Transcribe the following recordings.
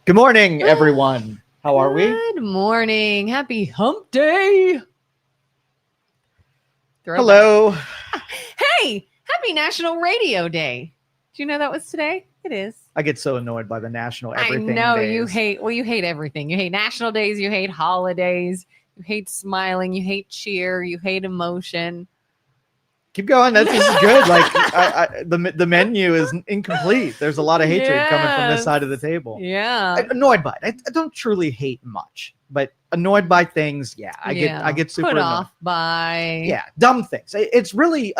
Good morning, everyone. How are we? Good morning. Happy hump day. Hello. Hey, happy National Radio Day. Do you know that was today? It is. I get so annoyed by the national everything I know days. you hate everything. You hate national days, you hate holidays, you hate smiling, you hate cheer, you hate emotion. Keep going. This is good. Like the menu is incomplete. There's a lot of hatred coming from this side of the table. Yeah. Annoyed by it. I don't truly hate much, but annoyed by things. Yeah, I get super put annoyed. off by dumb things. It's really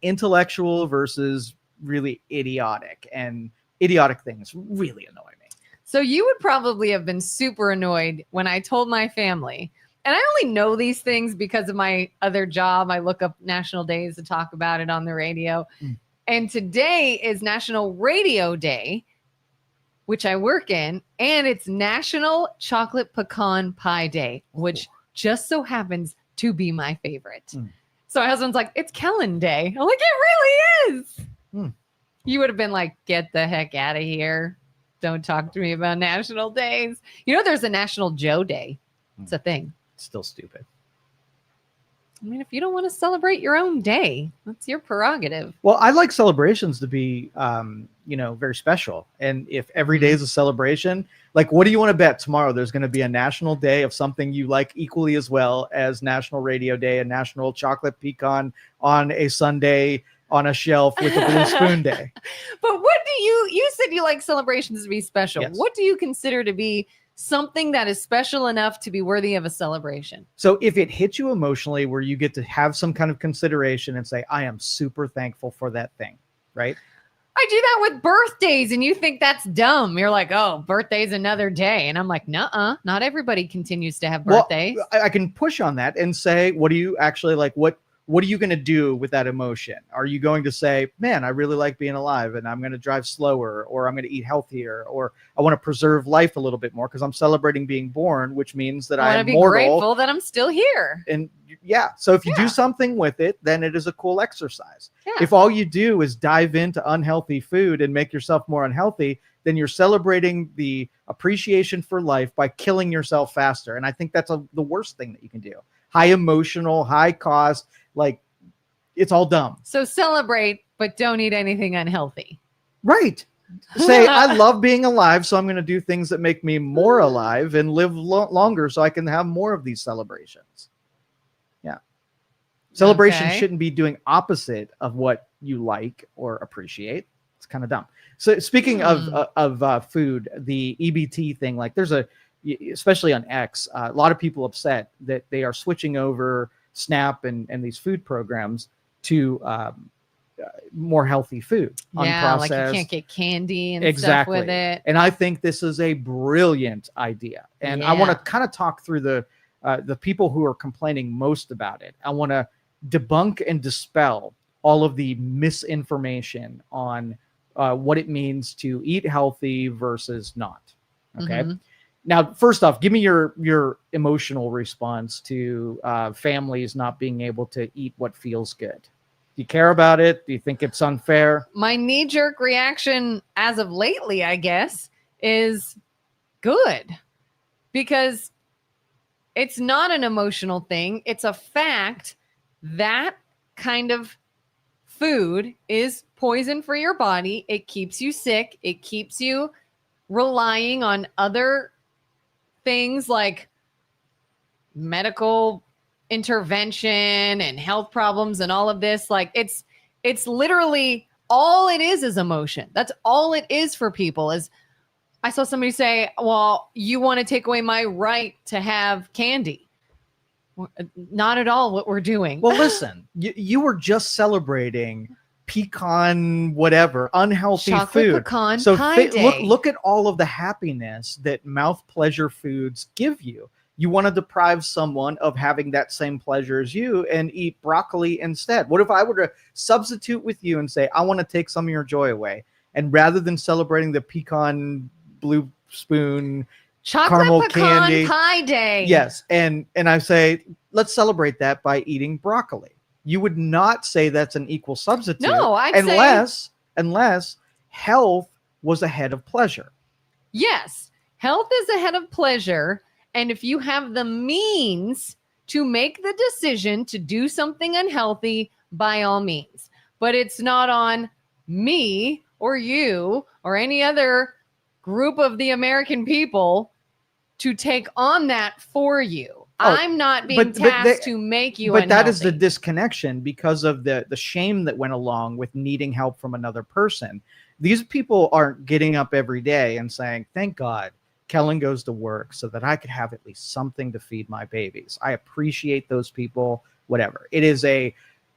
intellectual versus really idiotic, and idiotic things really annoy me. So you would probably have been super annoyed when I told my family. And I only know these things because of my other job. I look up national days to talk about it on the radio. And today is National Radio Day, which I work in. And it's National Chocolate Pecan Pie Day, which just so happens to be my favorite. So my husband's like, it's Kellen Day. I'm like, it really is. You would have been like, get the heck out of here. Don't talk to me about national days. You know, there's a National Joe Day. It's a thing. Still stupid. I mean, if you don't want to celebrate your own day, that's your prerogative. Well, I like celebrations to be, very special. And if every day is a celebration, like, what do you want to bet tomorrow? There's going to be a national day of something you like equally as well as National Radio Day and National Chocolate Pecan on a Sunday on a shelf with a blue spoon day. But what do you said you like celebrations to be special. Yes. What do you consider to be something that is special enough to be worthy of a celebration? So if it hits you emotionally where you get to have some kind of consideration and say, I am super thankful for that thing, right? I do that with birthdays and you think that's dumb. You're like, oh, birthday's another day. And I'm like, nuh-uh, not everybody continues to have birthdays. Well, I can push on that and say, what do you actually like? What are you going to do with that emotion? Are you going to say, man, I really like being alive and I'm going to drive slower, or I'm going to eat healthier, or I want to preserve life a little bit more because I'm celebrating being born, which means that I am mortal. Grateful that I'm still here. And so if you do something with it, then it is a cool exercise. Yeah. If all you do is dive into unhealthy food and make yourself more unhealthy, then you're celebrating the appreciation for life by killing yourself faster. And I think that's the worst thing that you can do. High emotional, high cost, like it's all dumb. So celebrate, but don't eat anything unhealthy. Right. Say, I love being alive, so I'm going to do things that make me more alive and live longer so I can have more of these celebrations. Yeah. Celebration shouldn't be doing opposite of what you like or appreciate. It's kind of dumb. So speaking of food, the EBT thing, like there's especially on X, a lot of people upset that they are switching over SNAP and these food programs to more healthy food. Yeah, like you can't get candy and stuff with it. And I think this is a brilliant idea. And I want to kind of talk through the people who are complaining most about it. I want to debunk and dispel all of the misinformation on what it means to eat healthy versus not. Okay. Now, first off, give me your emotional response to families not being able to eat what feels good. Do you care about it? Do you think it's unfair? My knee-jerk reaction as of lately, I guess, is good. Because it's not an emotional thing. It's a fact that kind of food is poison for your body. It keeps you sick. It keeps you relying on other things like medical intervention and health problems and all of this. Like it's literally all it is emotion. That's all it is for people. Is I saw somebody say, well, you want to take away my right to have candy. Not at all what we're doing. Well, listen, you were just celebrating pecan, whatever, unhealthy chocolate food. Pecan pie day. Look at all of the happiness that mouth pleasure foods give you. You want to deprive someone of having that same pleasure as you and eat broccoli instead. What if I were to substitute with you and say, I want to take some of your joy away, and rather than celebrating the pecan blue spoon chocolate caramel pecan candy pie day, yes, and I say, let's celebrate that by eating broccoli. You would not say that's an equal substitute. No, I'd unless health was ahead of pleasure. Yes, health is ahead of pleasure. And if you have the means to make the decision to do something unhealthy, by all means. But it's not on me or you or any other group of the American people to take on that for you. I'm not being tasked to make you unhealthy. But that is the disconnection because of the shame that went along with needing help from another person. These people aren't getting up every day and saying, thank God Kellen goes to work so that I could have at least something to feed my babies. I appreciate those people, whatever. It is a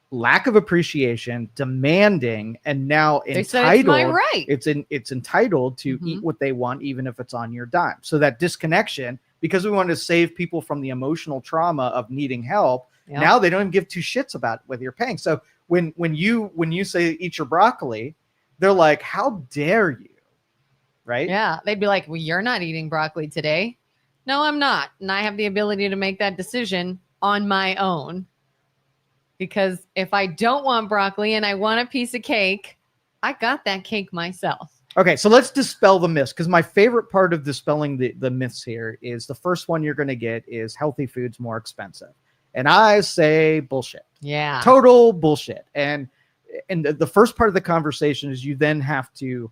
lack of appreciation, demanding, and now entitled. It's my right. It's entitled to eat what they want, even if it's on your dime. So that disconnection, because we want to save people from the emotional trauma of needing help, now they don't even give two shits about whether you're paying. So when you say eat your broccoli, they're like, how dare you? Right? Yeah. They'd be like, well, you're not eating broccoli today. No, I'm not. And I have the ability to make that decision on my own. Because if I don't want broccoli and I want a piece of cake, I got that cake myself. Okay, so let's dispel the myths, because my favorite part of dispelling the myths here is the first one you're going to get is healthy food's more expensive. And I say bullshit. Yeah. Total bullshit. And the first part of the conversation is you then have to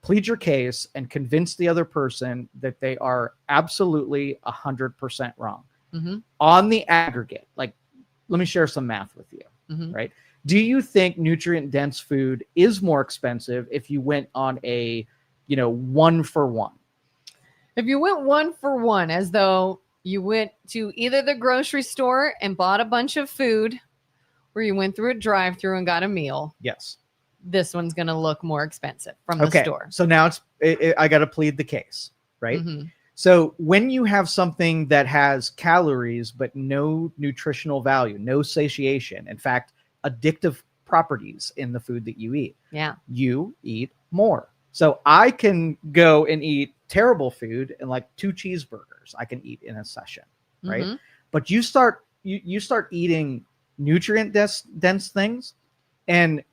plead your case and convince the other person that they are absolutely 100% wrong. On the aggregate. Like, let me share some math with you, right? Do you think nutrient-dense food is more expensive if you went on a, 1-for-1? If you went 1-for-1, as though you went to either the grocery store and bought a bunch of food, or you went through a drive-through and got a meal. Yes. This one's going to look more expensive from the store. So now I got to plead the case, right? So when you have something that has calories but no nutritional value, no satiation, in fact, addictive properties in the food that you eat, you eat more. So I can go and eat terrible food and like 2 cheeseburgers I can eat in a session, right? But you start eating nutrient dense things and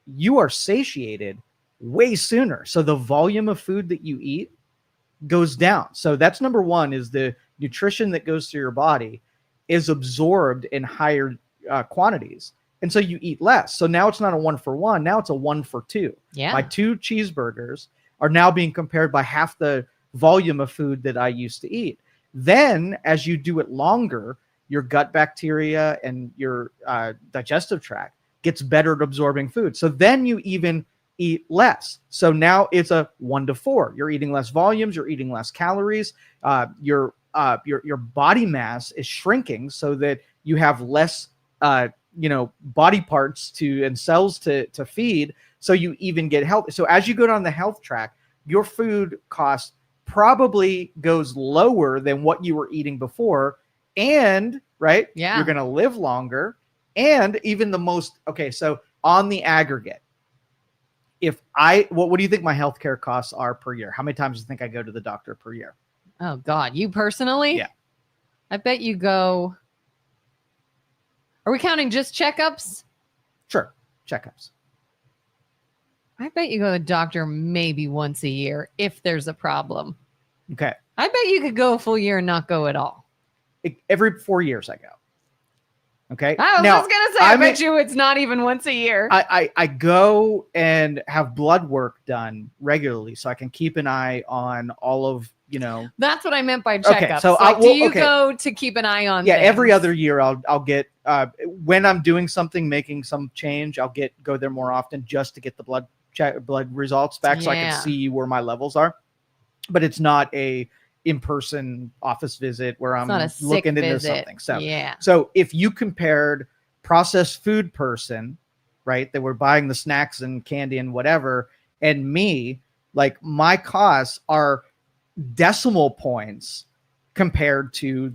you are satiated way sooner. So the volume of food that you eat goes down. So that's number one, is the nutrition that goes through your body is absorbed in higher quantities. And so you eat less. So now it's not a 1-for-1. Now it's a 1-for-2. Yeah. My 2 cheeseburgers are now being compared by half the volume of food that I used to eat. Then as you do it longer, your gut bacteria and your digestive tract gets better at absorbing food. So then you even eat less. So now it's a 1-to-4. You're eating less volumes. You're eating less calories. Your body mass is shrinking so that you have less, body parts and cells to feed. So you even get healthy. So as you go down the health track, your food cost probably goes lower than what you were eating before. And right, you're going to live longer. And even the most, so on the aggregate, what do you think my healthcare costs are per year? How many times do you think I go to the doctor per year? Oh God, you personally? Yeah. I bet you go. Are we counting just checkups? Sure. Checkups. I bet you go to the doctor maybe once a year if there's a problem. Okay. I bet you could go a full year and not go at all. Every 4 years I go. Okay. I was just going to say, I bet you it's not even once a year. I go and have blood work done regularly so I can keep an eye on all of, That's what I meant by checkups. Okay, so do you go to keep an eye on things? Every other year I'll get, when I'm doing something, making some change, I'll go there more often just to get the blood results back so I can see where my levels are. But it's not a in-person office visit where I'm looking into something. So if you compared processed food person, right, that we're buying the snacks and candy and whatever, and me, like my costs are decimal points compared to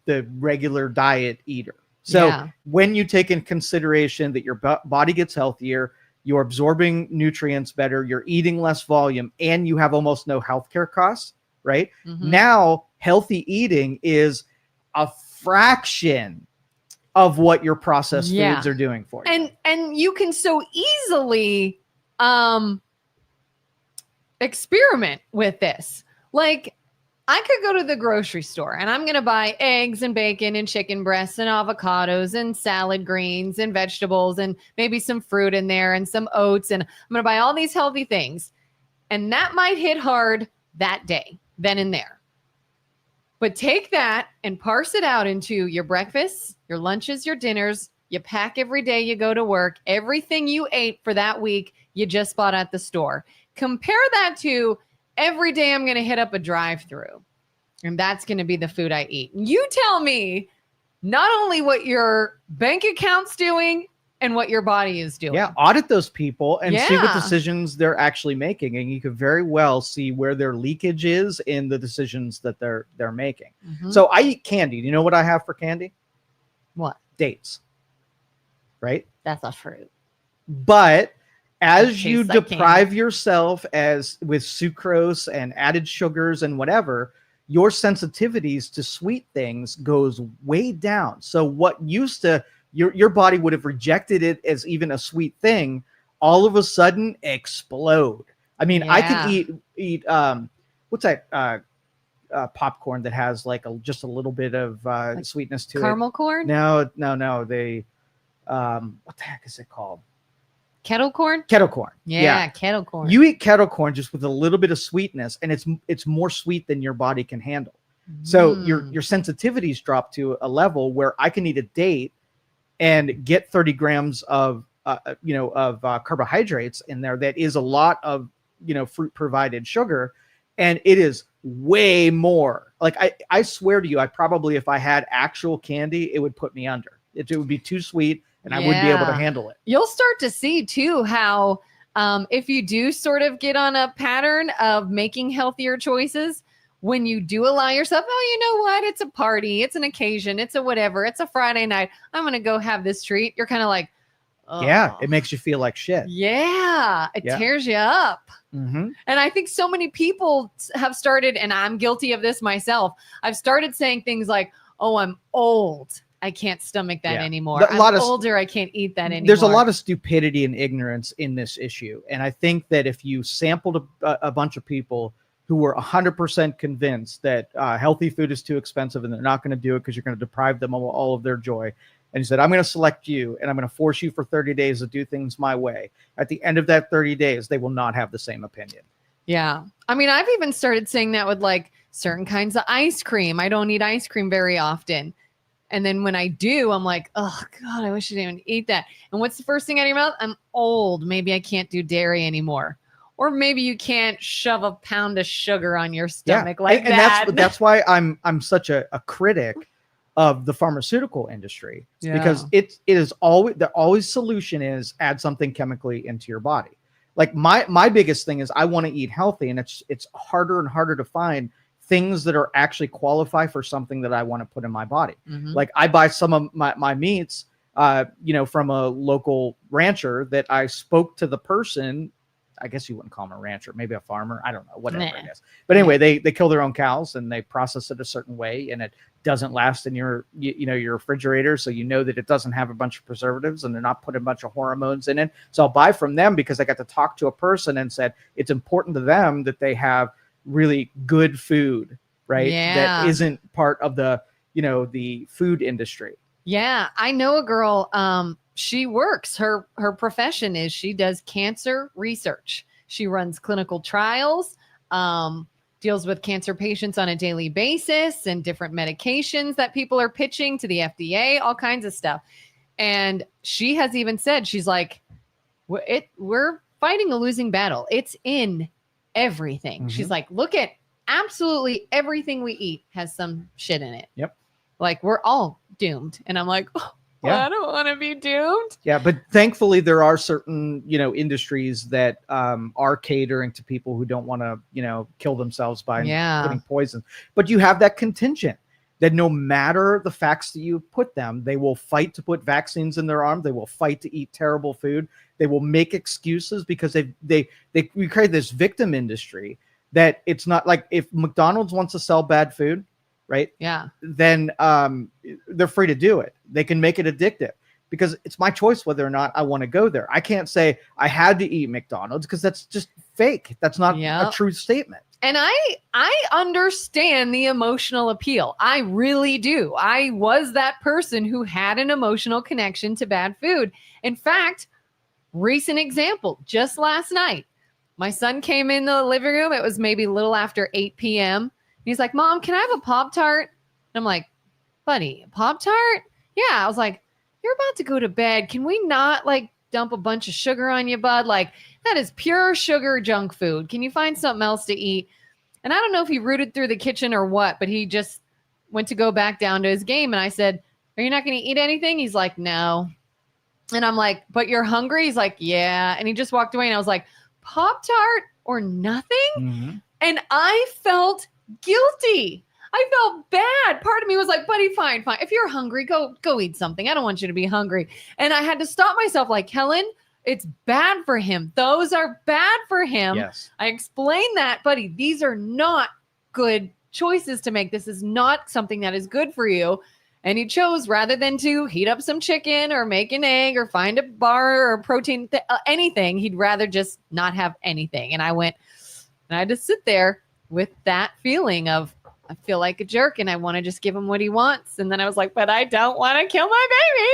the regular diet eater. So when you take in consideration that your body gets healthier, you're absorbing nutrients better, you're eating less volume, and you have almost no healthcare costs, right? Now, healthy eating is a fraction of what your processed foods are doing for you. And you can so easily experiment with this. Like, I could go to the grocery store and I'm going to buy eggs and bacon and chicken breasts and avocados and salad greens and vegetables and maybe some fruit in there and some oats. And I'm going to buy all these healthy things. And that might hit hard that day, then and there. But take that and parse it out into your breakfasts, your lunches, your dinners. You pack every day you go to work. Everything you ate for that week, you just bought at the store. Compare that to every day I'm going to hit up a drive-through, and that's going to be the food I eat. You tell me not only what your bank account's doing and what your body is doing. Yeah, audit those people and see what decisions they're actually making, and you could very well see where their leakage is in the decisions that they're making. Mm-hmm. So I eat candy. Do you know what I have for candy? What? Dates. Right? That's a fruit. But as you deprive yourself with sucrose and added sugars and whatever, your sensitivities to sweet things goes way down. So what used to your body would have rejected it as even a sweet thing, all of a sudden explode. I mean, I can eat what's that popcorn that has like just a little bit of like sweetness to caramel corn? No. They what the heck is it called? Kettle corn? Kettle corn. Yeah, kettle corn. You eat kettle corn just with a little bit of sweetness, and it's more sweet than your body can handle. So your sensitivities drop to a level where I can eat a date and get 30 grams of carbohydrates in there. That is a lot of fruit provided sugar, and it is way more. Like I swear to you, I probably, if I had actual candy, it would put me under. It would be too sweet, and I wouldn't be able to handle it. You'll start to see too how if you do sort of get on a pattern of making healthier choices, when you do allow yourself, oh, you know what? It's a party. It's an occasion. It's a whatever. It's a Friday night. I'm going to go have this treat. You're kind of like, oh. Yeah, it makes you feel like shit. Yeah, it tears you up. Mm-hmm. And I think so many people have started, and I'm guilty of this myself. I've started saying things like, oh, I'm old. I can't stomach that anymore. I'm older. I can't eat that anymore. There's a lot of stupidity and ignorance in this issue. And I think that if you sampled a bunch of people who were 100% convinced that healthy food is too expensive and they're not going to do it because you're going to deprive them of all of their joy, and you said, I'm going to select you and I'm going to force you for 30 days to do things my way. At the end of that 30 days, they will not have the same opinion. Yeah. I mean, I've even started saying that with like certain kinds of ice cream. I don't eat ice cream very often. And then when I do, I'm like, oh, God, I wish I didn't even eat that. And what's the first thing out of your mouth? I'm old. Maybe I can't do dairy anymore. Or maybe you can't shove a pound of sugar on your stomach like that. And that's why I'm such a critic of the pharmaceutical industry. Because it is always, the always solution is add something chemically into your body. Like my biggest thing is I want to eat healthy, and it's harder and harder to find things that are actually qualify for something that I want to put in my body. Mm-hmm. Like I buy some of my meats, from a local rancher that I spoke to the person. I guess you wouldn't call him a rancher, maybe a farmer. I don't know, whatever it is. But anyway, they kill their own cows and they process it a certain way, and it doesn't last in your refrigerator. So you know that it doesn't have a bunch of preservatives and they're not putting a bunch of hormones in it. So I'll buy from them because I got to talk to a person and said it's important to them that they have really good food, right? That isn't part of the food industry. Yeah. I know a girl, she works, her profession is she does cancer research. She runs clinical trials, deals with cancer patients on a daily basis and different medications that people are pitching to the FDA, all kinds of stuff. And she has even said, she's like, we're fighting a losing battle. It's in everything. Mm-hmm. She's like, look at absolutely everything we eat has some shit in it. Yep. Like we're all doomed. And I'm like, I don't want to be doomed. Yeah. But thankfully there are certain, industries that are catering to people who don't want to, kill themselves by putting poison. But you have that contingent that no matter the facts that you put them, they will fight to put vaccines in their arm. They will fight to eat terrible food. They will make excuses because we create this victim industry that it's not like if McDonald's wants to sell bad food, right? Yeah. Then they're free to do it. They can make it addictive. because it's my choice whether or not I want to go there. I can't say I had to eat McDonald's because that's just fake. That's not a true statement. And I understand the emotional appeal. I really do. I was that person who had an emotional connection to bad food. In fact, recent example, just last night, my son came in the living room. It was maybe a little after 8 p.m. He's like, Mom, can I have a Pop-Tart? And I'm like, buddy, a Pop-Tart? Yeah. I was like, you're about to go to bed. Can we not like dump a bunch of sugar on you, bud? Like, that is pure sugar junk food. Can you find something else to eat? And I don't know if he rooted through the kitchen or what, but he just went to go back down to his game. And I said, are you not going to eat anything? He's like, no. And I'm like, but you're hungry? He's like, yeah. And he just walked away. And I was like, Pop-Tart or nothing? Mm-hmm. And I felt guilty. I felt bad. Part of me was like, buddy, fine. If you're hungry, go eat something. I don't want you to be hungry. And I had to stop myself like, Helen, it's bad for him. Those are bad for him. Yes. I explained that, buddy, these are not good choices to make. This is not something that is good for you. And he chose, rather than to heat up some chicken or make an egg or find a bar or protein, anything, he'd rather just not have anything. And I went, and I had to sit there with that feeling of, I feel like a jerk and I want to just give him what he wants. And then I was like, but I don't want to kill my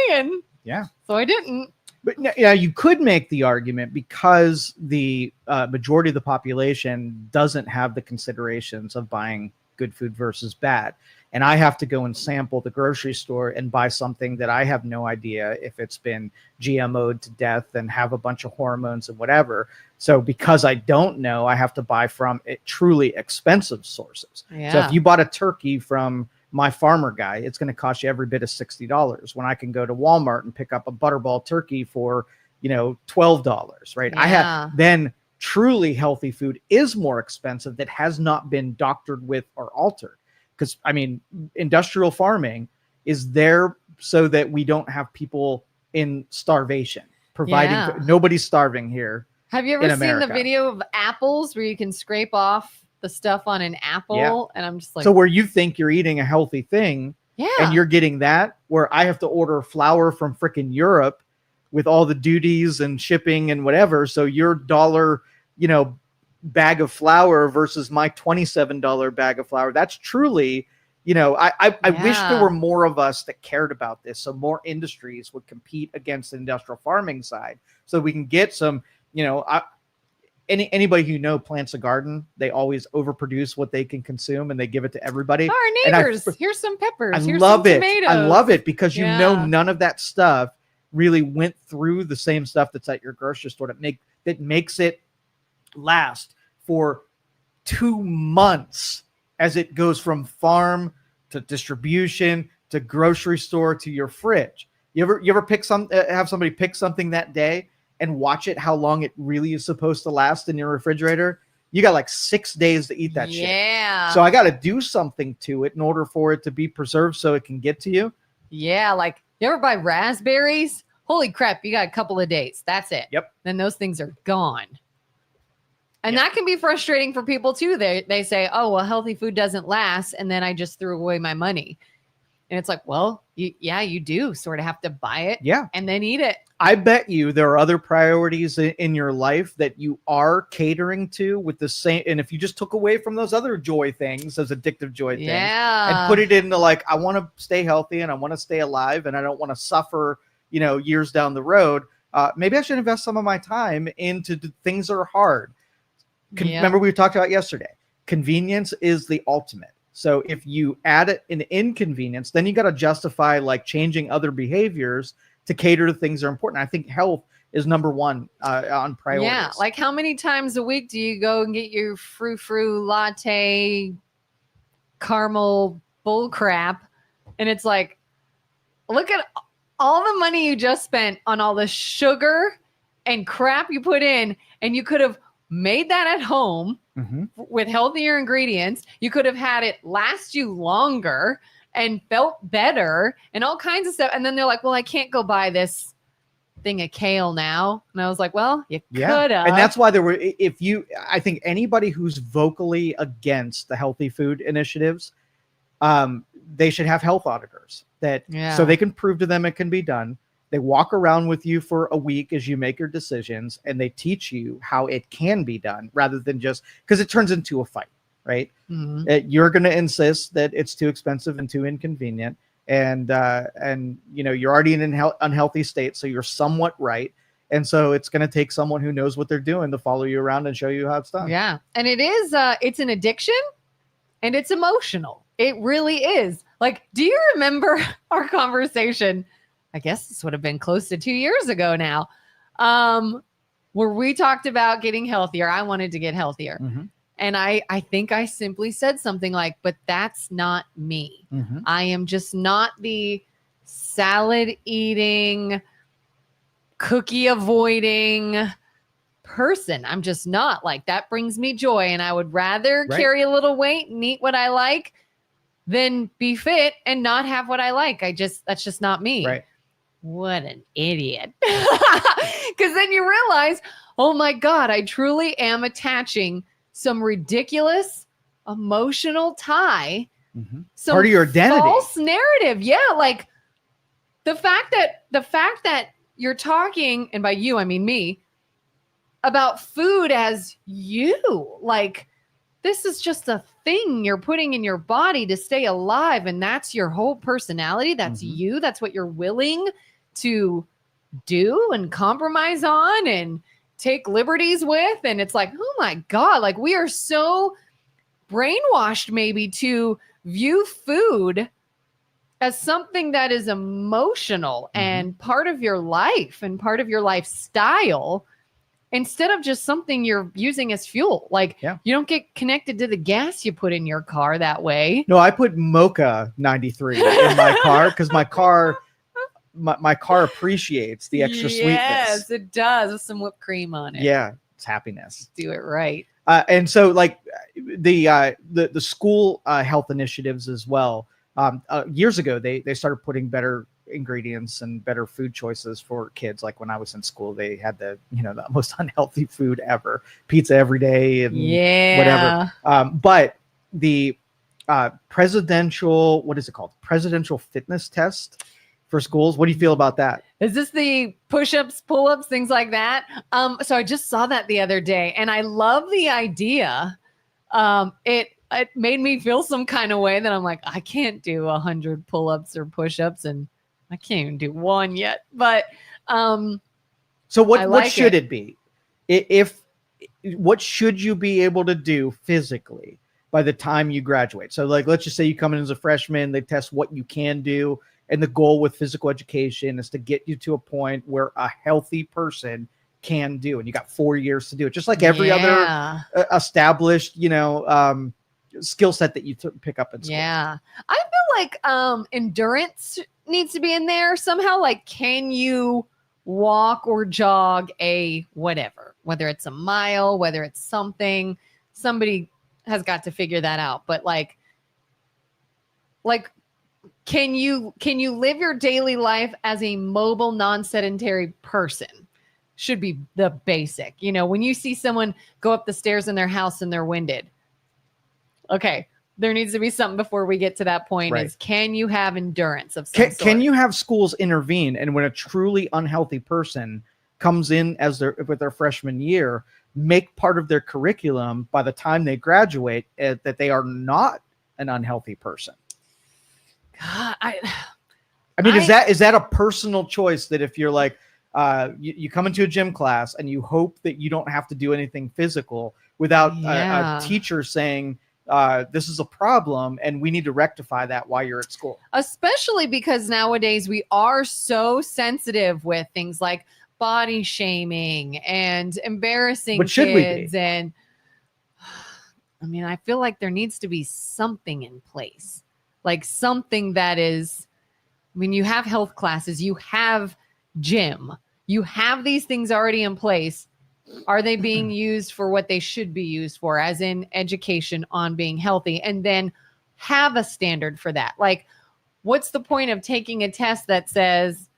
baby. And yeah, so I didn't. But yeah, you could make the argument because the majority of the population doesn't have the considerations of buying good food versus bad. And I have to go and sample the grocery store and buy something that I have no idea if it's been GMO'd to death and have a bunch of hormones and whatever. So because I don't know, I have to buy from truly expensive sources. Yeah. So if you bought a turkey from my farmer guy, it's going to cost you every bit of $60 when I can go to Walmart and pick up a butterball turkey for, $12, right? Yeah. Then truly healthy food is more expensive that has not been doctored with or altered. Because industrial farming is there so that we don't have people in starvation, providing nobody's starving here. Have you ever seen the video of apples where you can scrape off the stuff on an apple? Yeah. And I'm just like, so where you think you're eating a healthy thing, and you're getting that, where I have to order flour from frickin' Europe with all the duties and shipping and whatever. So your dollar, bag of flour versus my $27 bag of flour. That's truly, I wish there were more of us that cared about this. So more industries would compete against the industrial farming side so we can get some, anybody who plants a garden, they always overproduce what they can consume and they give it to everybody. Our neighbors, here's some peppers. Here's love some it. tomatoes. I love it because none of that stuff really went through the same stuff that's at your grocery store that makes it last for 2 months as it goes from farm to distribution to grocery store to your fridge. You ever have somebody pick something that day and watch it how long it really is supposed to last in your refrigerator? You got like 6 days to eat that shit. Yeah. So I got to do something to it in order for it to be preserved so it can get to you. Yeah, like you ever buy raspberries? Holy crap, you got a couple of days. That's it. Yep. Then those things are gone. And that can be frustrating for people too. They say, oh, well, healthy food doesn't last. And then I just threw away my money. And it's like, well, you do sort of have to buy it and then eat it. I bet you there are other priorities in your life that you are catering to with the same. And if you just took away from those other joy things, those addictive joy things, and put it into like, I want to stay healthy and I want to stay alive and I don't want to suffer, years down the road. Maybe I should invest some of my time into things that are hard. Remember we talked about yesterday, convenience is the ultimate. So if you add an inconvenience, then you got to justify like changing other behaviors to cater to things that are important. I think health is number one on priorities. Yeah. Like how many times a week do you go and get your frou-frou latte caramel bull crap? And it's like, look at all the money you just spent on all the sugar and crap you put in, and you could have made that at home with healthier ingredients. You could have had it last you longer and felt better and all kinds of stuff. And then they're like, well, I can't go buy this thing of kale now. And I was like, well, you could have. And that's why there were, I think anybody who's vocally against the healthy food initiatives, they should have health auditors so they can prove to them it can be done. They walk around with you for a week as you make your decisions, and they teach you how it can be done rather than just because it turns into a fight, right? You're going to insist that it's too expensive and too inconvenient, and you're already in an unhealthy state, so you're somewhat right. And so it's going to take someone who knows what they're doing to follow you around and show you how it's done. Yeah. And it is, it's an addiction and it's emotional. It really is. Like, do you remember our conversation? I guess this would have been close to 2 years ago now, where we talked about getting healthier. I wanted to get healthier. And I think I simply said something like, but that's not me. I am just not the salad eating, cookie avoiding person. I'm just not. Like, that brings me joy, and I would rather carry a little weight and eat what I like than be fit and not have what I like. That's just not me. Right. What an idiot. Because then you realize, oh my God, I truly am attaching some ridiculous emotional tie, some part of your identity, false narrative. Yeah. Like the fact that you're talking, and by you, I mean me, about food as you, like, this is just a thing you're putting in your body to stay alive. And that's your whole personality. That's you. That's what you're willing to do and compromise on and take liberties with. And it's like, oh my God, like we are so brainwashed maybe to view food as something that is emotional and part of your life and part of your lifestyle, instead of just something you're using as fuel. Like, you don't get connected to the gas you put in your car that way. No, I put Mocha 93 in my car because my car appreciates the extra sweetness. Yes, it does, with some whipped cream on it. Yeah, it's happiness. Do it right. And so, like the school health initiatives as well. Years ago, they started putting better ingredients and better food choices for kids. Like when I was in school, they had the most unhealthy food ever, pizza every day and whatever. But the presidential, what is it called? Presidential fitness test for schools. What do you feel about that? Is this the push-ups, pull-ups, things like that? So I just saw that the other day, and I love the idea. It made me feel some kind of way that I'm like, I can't do 100 pull-ups or push-ups, and I can't even do one yet. But so what should it be? What should you be able to do physically by the time you graduate? So like, let's just say you come in as a freshman, they test what you can do. And the goal with physical education is to get you to a point where a healthy person can do. And you got 4 years to do it, just like every other established, skill set that you pick up in school. Yeah. I feel like endurance needs to be in there somehow. Like, can you walk or jog a whatever, whether it's a mile, whether it's something, somebody has got to figure that out. But like, can you live your daily life as a mobile, non-sedentary person? Should be the basic. When you see someone go up the stairs in their house and they're winded, okay, there needs to be something before we get to that point. Right. Is can you have endurance of some sort? Can you have schools intervene, and when a truly unhealthy person comes in with their freshman year, make part of their curriculum by the time they graduate that they are not an unhealthy person? God, is that a personal choice that if you're like you come into a gym class and you hope that you don't have to do anything physical without a teacher saying this is a problem and we need to rectify that while you're at school? Especially because nowadays we are so sensitive with things like body shaming and embarrassing but should kids. We be? And I feel like there needs to be something in place. Like something that is, you have health classes, you have gym, you have these things already in place. Are they being used for what they should be used for, as in education on being healthy? And then have a standard for that. Like, what's the point of taking a test that says,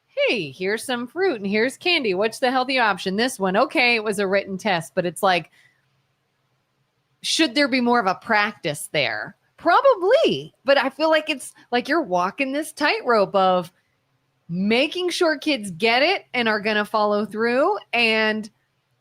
hey, here's some fruit and here's candy. What's the healthy option? This one. Okay, it was a written test, but it's like, should there be more of a practice there? Probably. But I feel like it's like you're walking this tightrope of, making sure kids get it and are going to follow through, and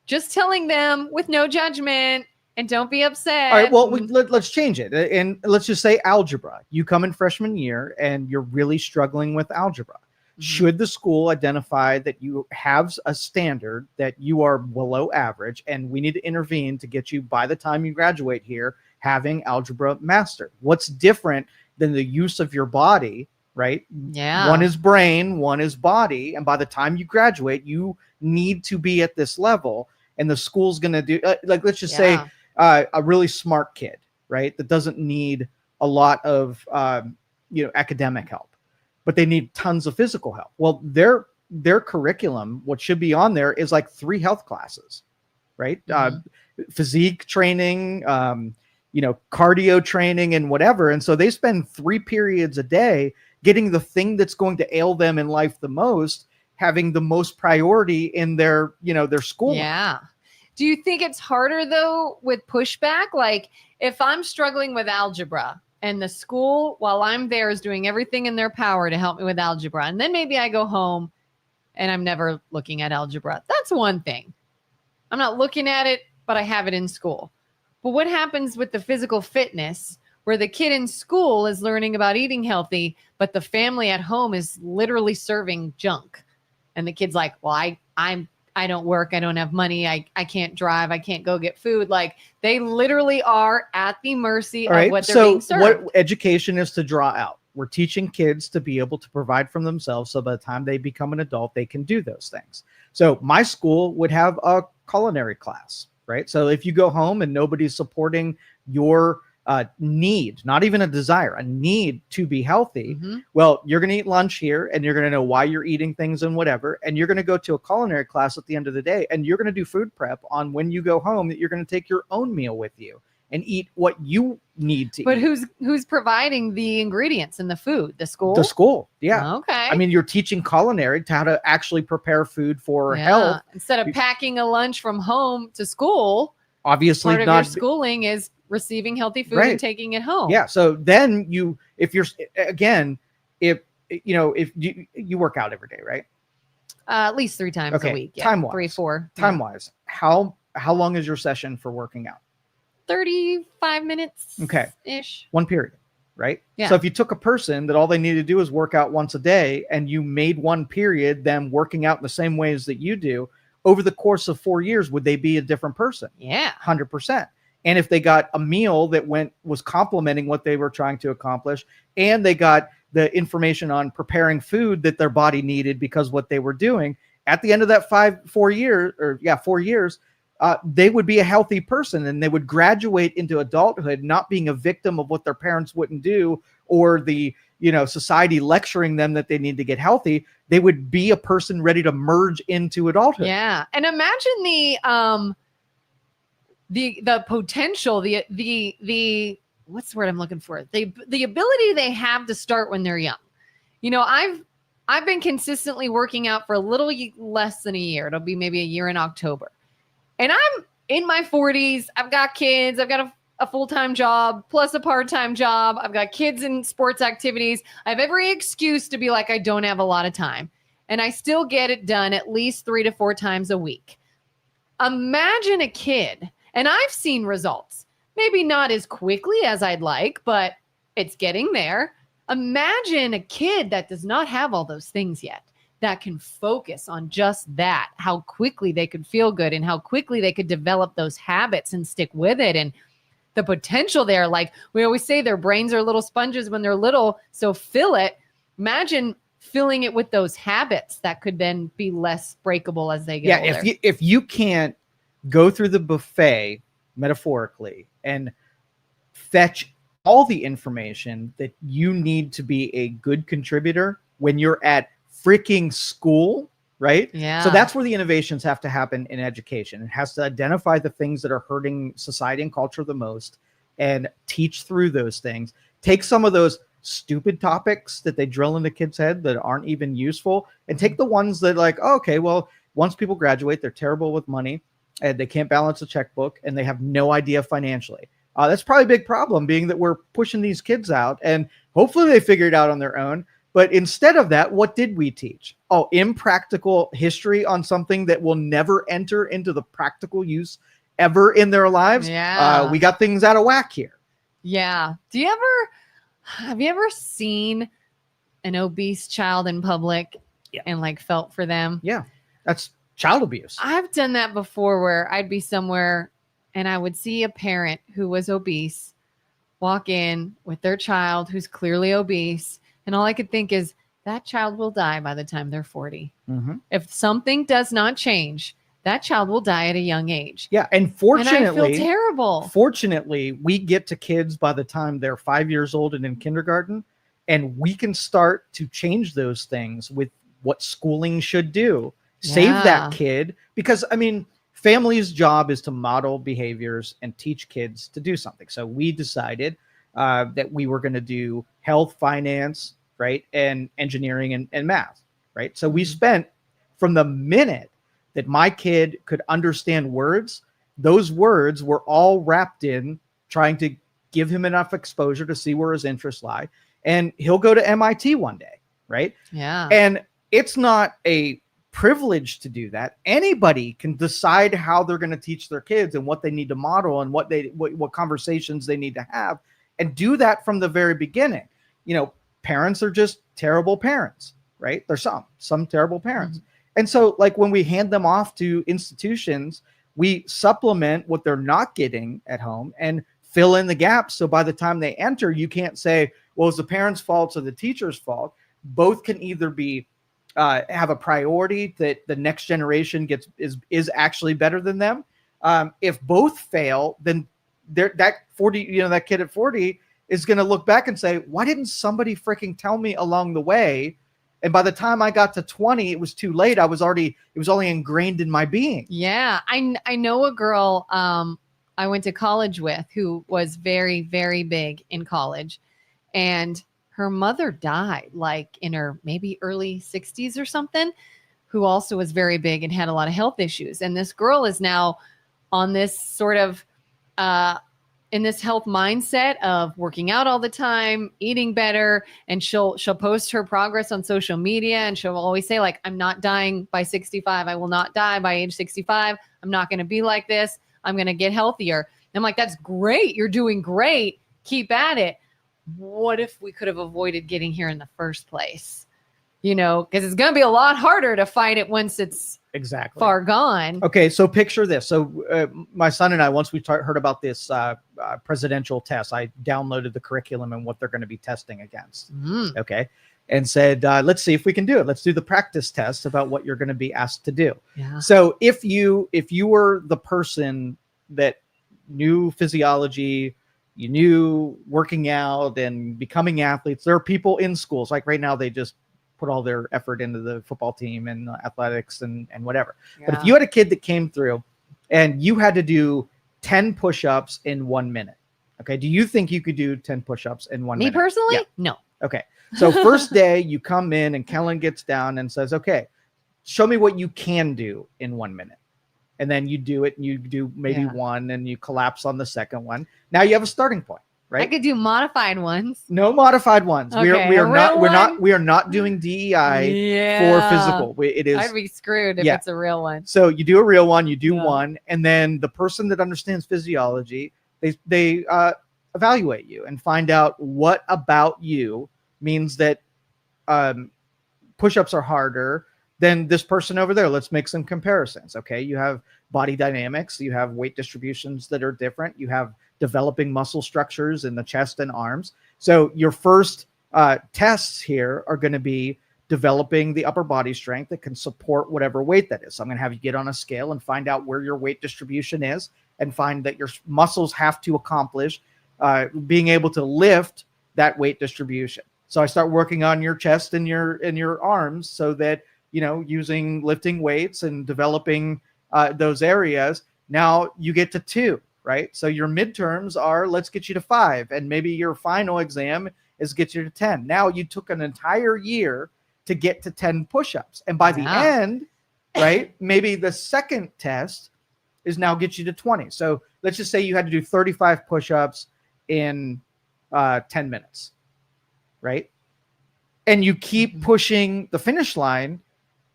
just telling them with no judgment and don't be upset. All right, well, let's change it. And let's just say algebra. You come in freshman year and you're really struggling with algebra. Should the school identify that you have a standard that you are below average and we need to intervene to get you, by the time you graduate here, having algebra mastered? What's different than the use of your body, right? Yeah. One is brain, one is body. And by the time you graduate, you need to be at this level. And the school's going to do, like, let's just say a really smart kid, right? That doesn't need a lot of, academic help, but they need tons of physical help. Well, their curriculum, what should be on there is like 3 health classes, right? Physique training, cardio training and whatever. And so they spend 3 periods a day getting the thing that's going to ail them in life the most, having the most priority in their school. Yeah. Do you think it's harder though with pushback? Like if I'm struggling with algebra, and the school, while I'm there, is doing everything in their power to help me with algebra, and then maybe I go home and I'm never looking at algebra. That's one thing. I'm not looking at it, but I have it in school. But what happens with the physical fitness where the kid in school is learning about eating healthy, but the family at home is literally serving junk? And the kid's like, well, I don't work. I don't have money. I can't drive. I can't go get food. Like they literally are at the mercy of what they're being served. So what education is to draw out? We're teaching kids to be able to provide for themselves. So by the time they become an adult, they can do those things. So my school would have a culinary class, right? So if you go home and nobody's supporting your need, not even a desire, a need to be healthy, well, you're going to eat lunch here and you're going to know why you're eating things and whatever. And you're going to go to a culinary class at the end of the day and you're going to do food prep on when you go home, that you're going to take your own meal with you and eat what you need to eat. But who's providing the ingredients in the food? The school? The school. Yeah. Okay. I mean, you're teaching culinary to how to actually prepare food for health. Instead of packing a lunch from home to school, obviously part of your schooling is receiving healthy food and taking it home. Yeah. So then if you work out every day, right? At least 3 times a week. Yeah. Time-wise. 3, 4. Time-wise. How long is your session for working out? 35 minutes. Okay. Ish. 1 period, right? Yeah. So if you took a person that all they needed to do is work out once a day and you made 1 period, them working out in the same ways that you do, over the course of 4 years, would they be a different person? Yeah. 100%. And if they got a meal that was complementing what they were trying to accomplish, and they got the information on preparing food that their body needed because what they were doing, at the end of that 4 years, they would be a healthy person and they would graduate into adulthood, not being a victim of what their parents wouldn't do or the, society lecturing them that they need to get healthy. They would be a person ready to merge into adulthood. Yeah. And imagine the potential, the what's the word I'm looking for? The ability they have to start when they're young. I've been consistently working out for a little less than a year. It'll be maybe a year in October. And I'm in my 40s. I've got kids. I've got a full-time job plus a part-time job. I've got kids in sports activities. I have every excuse to be like, I don't have a lot of time. And I still get it done at least 3 to 4 times a week. Imagine a kid. And I've seen results, maybe not as quickly as I'd like, but it's getting there. Imagine a kid that does not have all those things yet, that can focus on just that, how quickly they could feel good and how quickly they could develop those habits and stick with it. And the potential there, like we always say, their brains are little sponges when they're little. So fill it. Imagine filling it with those habits that could then be less breakable as they get older. If you can't go through the buffet metaphorically and fetch all the information that you need to be a good contributor when you're at freaking school, right? Yeah. So that's where the innovations have to happen in education. It has to identify the things that are hurting society and culture the most and teach through those things. Take some of those stupid topics that they drill into kids' head that aren't even useful and take the ones that once people graduate, they're terrible with money and they can't balance a checkbook and they have no idea financially. That's probably a big problem, being that we're pushing these kids out and hopefully they figure it out on their own. But instead of that, what did we teach? Oh, impractical history on something that will never enter into the practical use ever in their lives. Yeah. We got things out of whack here. Yeah. Have you ever seen an obese child in public and like felt for them? Yeah. That's child abuse. I've done that before where I'd be somewhere and I would see a parent who was obese walk in with their child who's clearly obese. And all I could think is that child will die by the time they're 40. Mm-hmm. If something does not change, that child will die at a young age. Yeah. And fortunately, and I feel terrible. Fortunately, we get to kids by the time they're 5 years old and in kindergarten, and we can start to change those things with what schooling should do. Save that kid, because I mean, family's job is to model behaviors and teach kids to do something. So we decided that we were going to do health, finance, right, and engineering and math, right? So we spent, from the minute that my kid could understand words, those words were all wrapped in trying to give him enough exposure to see where his interests lie. And he'll go to MIT one day, right? Yeah. And it's not a privilege to do that. Anybody can decide how they're going to teach their kids and what they need to model and what conversations they need to have, and do that from the very beginning. You know, parents are just terrible parents, right? There's some terrible parents. Mm-hmm. And so like when we hand them off to institutions, we supplement what they're not getting at home and fill in the gaps. So by the time they enter, you can't say, well, it's the parents' fault or the teacher's fault. Both can either be have a priority that the next generation is actually better than them. If both fail, then that kid at 40 is going to look back and say, why didn't somebody freaking tell me along the way? And by the time I got to 20, it was too late. It was only ingrained in my being. Yeah. I know a girl I went to college with who was very, very big in college, and her mother died like in her maybe early 60s or something, who also was very big and had a lot of health issues. And this girl is now on this sort of in this health mindset of working out all the time, eating better, and she'll post her progress on social media, and she'll always say like, I'm not dying by 65. I will not die by age 65. I'm not going to be like this. I'm going to get healthier. And I'm like, that's great. You're doing great. Keep at it. What if we could have avoided getting here in the first place? You know, because it's going to be a lot harder to fight it once it's far gone. Okay, so picture this. So my son and I, once we heard about this presidential test, I downloaded the curriculum and what they're going to be testing against. Okay, and said, let's see if we can do it. Let's do the practice test about what you're going to be asked to do. Yeah. So if you were the person that knew physiology, you knew working out and becoming athletes, there are people in schools, like right now, they just put all their effort into the football team and athletics and whatever. Yeah. But if you had a kid that came through and you had to do 10 push-ups in 1 minute, okay, do you think you could do 10 push-ups in 1 minute? Me personally? Yeah. No. Okay. So first day you come in and Kellen gets down and says, okay, show me what you can do in 1 minute. And then you do it and you do maybe one and you collapse on the second one. Now you have a starting point, right? I could do modified ones. No modified ones. Okay, we are not doing DEI for physical. It is. I'd be screwed if it's a real one. So you do a real one, you do one, and then the person that understands physiology, they evaluate you and find out what about you means that push-ups are harder than this person over there. Let's make some comparisons. Okay, you have body dynamics, you have weight distributions that are different, you have developing muscle structures in the chest and arms. So your first tests here are going to be developing the upper body strength that can support whatever weight that is. So I'm going to have you get on a scale and find out where your weight distribution is and find that your muscles have to accomplish being able to lift that weight distribution. So I start working on your chest and your arms so that, you know, using lifting weights and developing those areas. Now you get to 2, right? So your midterms are, let's get you to 5. And maybe your final exam is get you to 10. Now you took an entire year to get to 10 push-ups. And by the end, right, maybe the second test is now get you to 20. So let's just say you had to do 35 push-ups in 10 minutes, right? and you keep pushing the finish line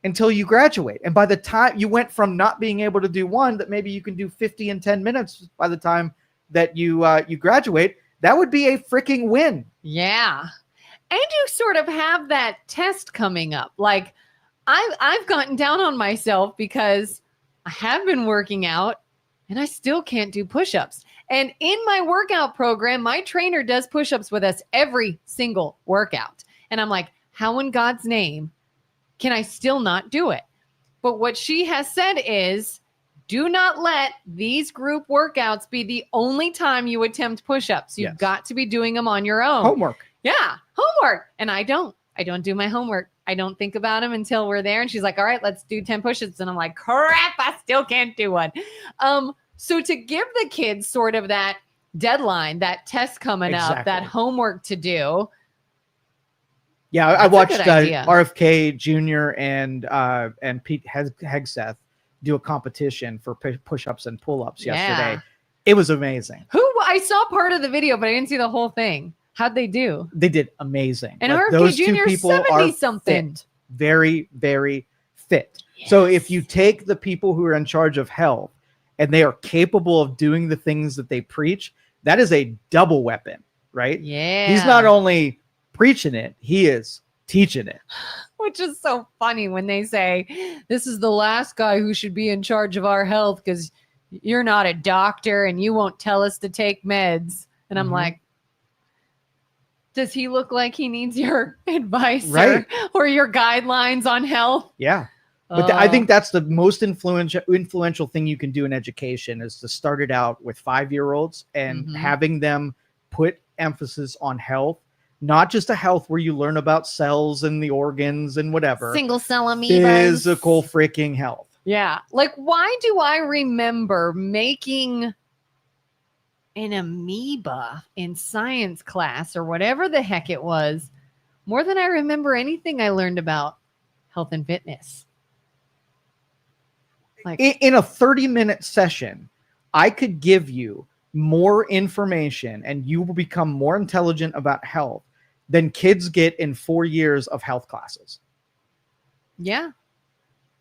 until you graduate. And by the time you went from not being able to do one, that maybe you can do 50 in 10 minutes by the time that you graduate, that would be a freaking win. Yeah. And you sort of have that test coming up. Like I've gotten down on myself because I have been working out and I still can't do push-ups. And in my workout program, my trainer does push-ups with us every single workout. And I'm like, how in God's name can I still not do it? But what she has said is, do not let these group workouts be the only time you attempt push-ups. You've got to be doing them on your own. Homework. Yeah, homework. And I don't do my homework. I don't think about them until we're there. And she's like, all right, let's do 10 push-ups. And I'm like, crap, I still can't do one. So to give the kids sort of that deadline, that test coming up, that homework to do. Yeah, I watched RFK Jr. and Pete Hegseth do a competition for push-ups and pull-ups yesterday. It was amazing. I saw part of the video, but I didn't see the whole thing. How'd they do? They did amazing. And RFK Jr. is 70-something. Fit, very, very fit. Yes. So if you take the people who are in charge of health and they are capable of doing the things that they preach, that is a double weapon, right? Yeah. He's not only preaching it, he is teaching it. Which is so funny when they say, this is the last guy who should be in charge of our health because you're not a doctor and you won't tell us to take meds. And I'm like, does he look like he needs your advice or your guidelines on health? Yeah. But I think that's the most influential thing you can do in education is to start it out with 5-year-olds and having them put emphasis on health, not just a health where you learn about cells and the organs and whatever. Single cell amoebas. Physical freaking health. Yeah. Like, why do I remember making an amoeba in science class or whatever the heck it was more than I remember anything I learned about health and fitness? Like in a 30-minute session, I could give you more information and you will become more intelligent about health than kids get in 4 years of health classes. Yeah,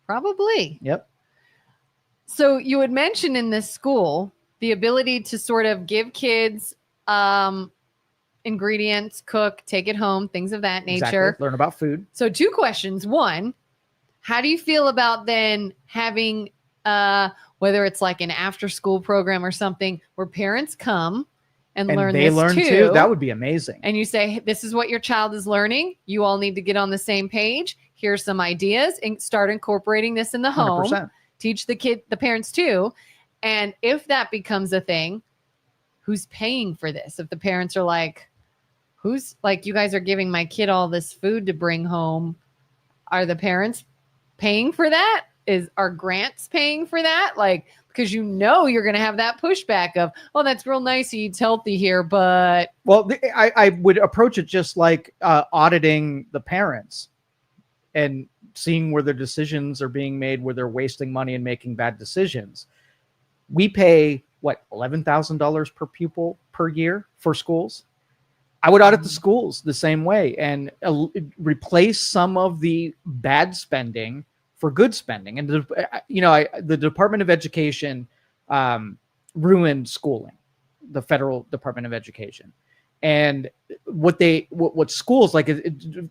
probably. Yep. So you had mentioned in this school the ability to sort of give kids ingredients, cook, take it home, things of that nature. Exactly. Learn about food. So 2 questions. One, how do you feel about then having, whether it's like an after school program or something where parents come and learn they this learn too? That would be amazing. And you say, hey, this is what your child is learning. You all need to get on the same page. Here's some ideas and start incorporating this in the home. 100%. Teach the parents too. And if that becomes a thing, who's paying for this? If the parents are like, who's like, you guys are giving my kid all this food to bring home. Are the parents paying for that? Are grants paying for that? Like, because you're going to have that pushback of, oh, that's real nice. He eats healthy here, but. Well, I would approach it just like auditing the parents and seeing where their decisions are being made, where they're wasting money and making bad decisions. We pay, what, $11,000 per pupil per year for schools? I would audit the schools the same way and replace some of the bad spending for good spending. And, the Department of Education ruined schooling, the federal Department of Education. And what schools, like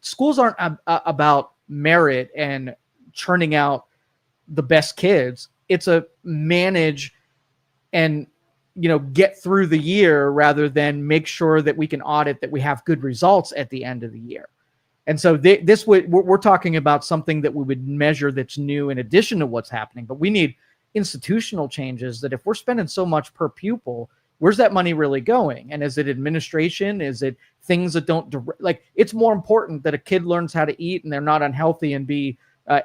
schools aren't about merit and churning out the best kids. It's a manage and get through the year rather than make sure that we can audit that we have good results at the end of the year. And so we're talking about something that we would measure that's new in addition to what's happening. But we need institutional changes that if we're spending so much per pupil, where's that money really going? And is it administration? Is it things that don't it's more important that a kid learns how to eat and they're not unhealthy and be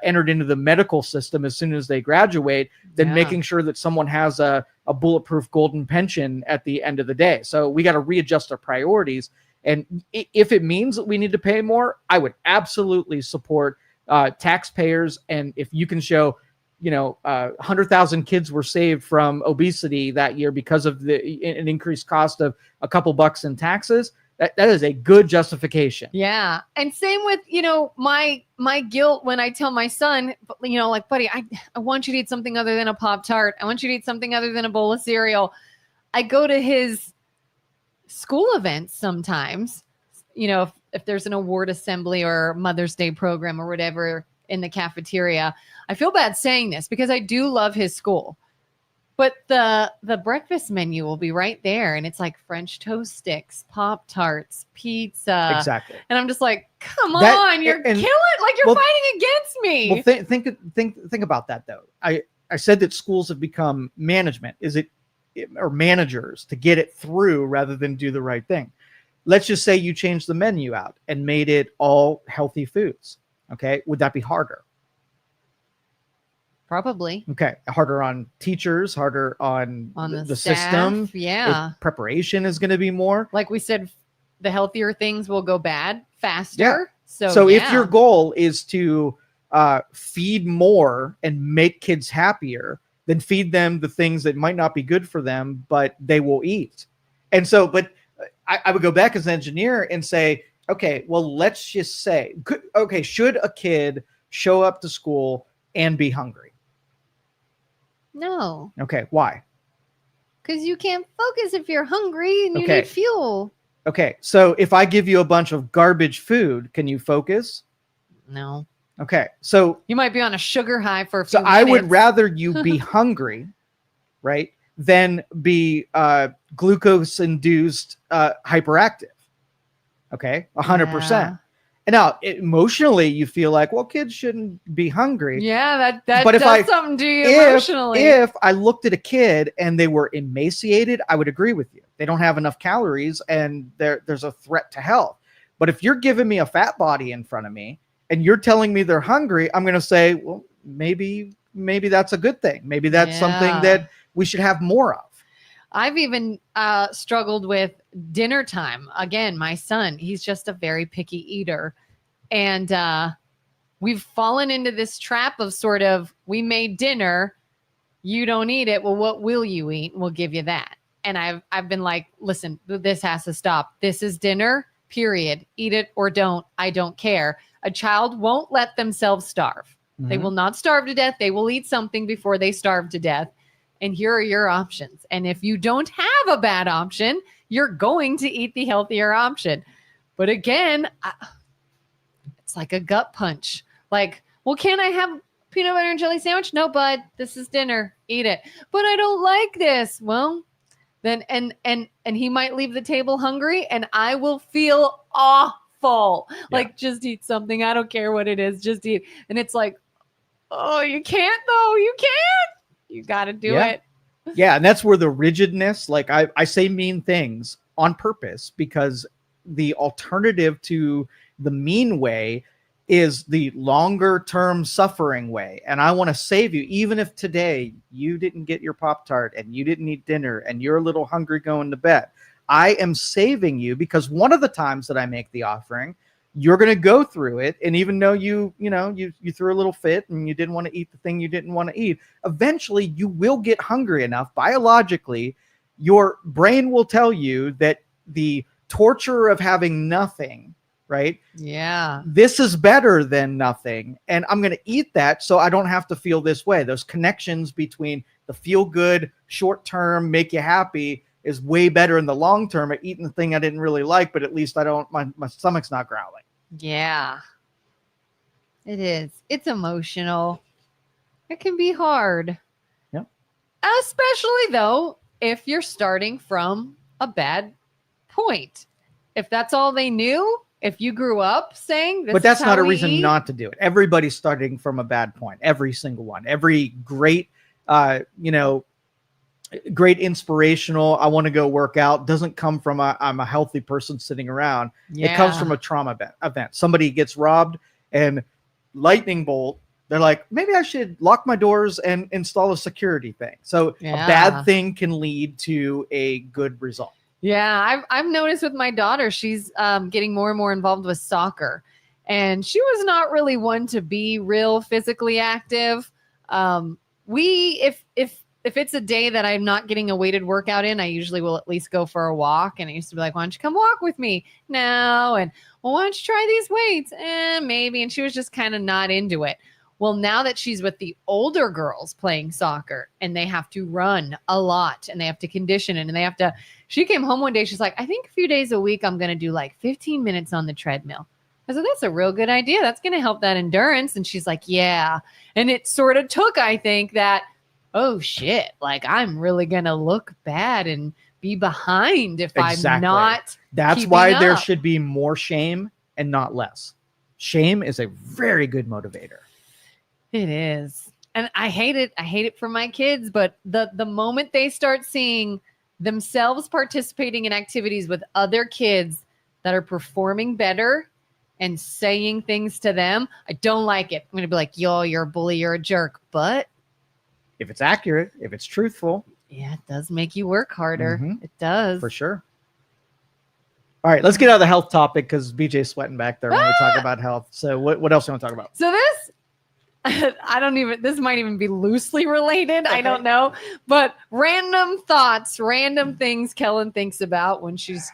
entered into the medical system as soon as they graduate than making sure that someone has a bulletproof golden pension at the end of the day. So we got to readjust our priorities. And if it means that we need to pay more, I would absolutely support taxpayers. And if you can show, 100,000 kids were saved from obesity that year because of an increased cost of a couple bucks in taxes, That is a good justification. Yeah. And same with, my guilt when I tell my son, like, buddy, I want you to eat something other than a Pop-Tart. I want you to eat something other than a bowl of cereal. I go to his school events sometimes, if there's an award assembly or Mother's Day program or whatever in the cafeteria. I feel bad saying this because I do love his school. But the breakfast menu will be right there, and it's like French toast sticks, Pop-Tarts, pizza. Exactly. And I'm just like, come on, you're killing, like you're fighting against me. Well, think about that though. I said that schools have become management. Or managers to get it through rather than do the right thing. Let's just say you changed the menu out and made it all healthy foods. Okay, would that be harder? Probably. Okay. Harder on teachers, harder on the staff, system. Yeah. Preparation is going to be more. Like we said, the healthier things will go bad faster. Yeah. So if your goal is to feed more and make kids happier, then feed them the things that might not be good for them, but they will eat. And so, but I would go back as an engineer and say, okay, well, let's just say, should a kid show up to school and be hungry? No. Okay, why? Because you can't focus if you're hungry and you need fuel. Okay, so if I give you a bunch of garbage food, can you focus? No. Okay, so you might be on a sugar high for a few minutes. I would rather you be hungry, right, than be glucose-induced hyperactive. Okay, 100%. Yeah. And now, emotionally, you feel like, well, kids shouldn't be hungry. Yeah, that does something to you emotionally. If I looked at a kid and they were emaciated, I would agree with you. They don't have enough calories and there's a threat to health. But if you're giving me a fat body in front of me and you're telling me they're hungry, I'm going to say, well, maybe that's a good thing. Maybe that's something that we should have more of. I've even struggled with dinner time. Again, my son, he's just a very picky eater. And we've fallen into this trap of sort of, we made dinner, you don't eat it. Well, what will you eat? We'll give you that. And I've been like, listen, this has to stop. This is dinner, period. Eat it or don't. I don't care. A child won't let themselves starve. Mm-hmm. They will not starve to death. They will eat something before they starve to death. And here are your options. And if you don't have a bad option, you're going to eat the healthier option. But again, it's like a gut punch. Like, well, can I have peanut butter and jelly sandwich? No, bud, this is dinner. Eat it. But I don't like this. Well, then, and he might leave the table hungry and I will feel awful. Yeah. Like, just eat something. I don't care what it is. Just eat. And it's like, oh, you can't though. You can't. You got to do it. Yeah. And that's where the rigidness, like I say mean things on purpose because the alternative to the mean way is the longer term suffering way. And I want to save you. Even if today you didn't get your Pop-Tart and you didn't eat dinner and you're a little hungry going to bed, I am saving you because one of the times that I make the offering, you're going to go through it. And even though you threw a little fit and you didn't want to eat the thing you didn't want to eat, eventually you will get hungry enough. Biologically, your brain will tell you that the torture of having nothing, right? Yeah. This is better than nothing. And I'm going to eat that so I don't have to feel this way. Those connections between the feel good, short term, make you happy is way better in the long term at eating the thing I didn't really like, but at least my stomach's not growling. Yeah, it is. It's emotional. It can be hard. Yeah. Especially though, if you're starting from a bad point. If that's all they knew, if you grew up saying this, but that's not a reason not to do it. Everybody's starting from a bad point. Every single one. Every great, great inspirational, I want to go work out doesn't come from I'm a healthy person sitting around. Yeah. It comes from a trauma event. Somebody gets robbed and lightning bolt. They're like, maybe I should lock my doors and install a security thing. So a bad thing can lead to a good result. Yeah, I've noticed with my daughter, she's getting more and more involved with soccer. And she was not really one to be real physically active. If if it's a day that I'm not getting a weighted workout in, I usually will at least go for a walk. And I used to be like, why don't you come walk with me? No. And well, why don't you try these weights? Maybe. And she was just kind of not into it. Well, now that she's with the older girls playing soccer and they have to run a lot and they have to condition it and they have to, she came home one day. She's like, I think a few days a week, I'm going to do like 15 minutes on the treadmill. I said, that's a real good idea. That's going to help that endurance. And she's like, yeah. And it sort of took, I think, that, oh shit, like I'm really going to look bad and be behind if I'm not. That's keeping why there up. should be more shame and not less. Shame is a very good motivator. It is. And I hate it. I hate it for my kids. But the moment they start seeing themselves participating in activities with other kids that are performing better and saying things to them, I don't like it. I'm going to be like, yo, you're a bully, you're a jerk. But if it's accurate, if it's truthful. Yeah, it does make you work harder. Mhm. It does. For sure. All right, let's get out of the health topic because BJ's sweating back there when we talk about health. So what else do you want to talk about? So this might even be loosely related. I don't know. But random thoughts, random things Kellen thinks about when she's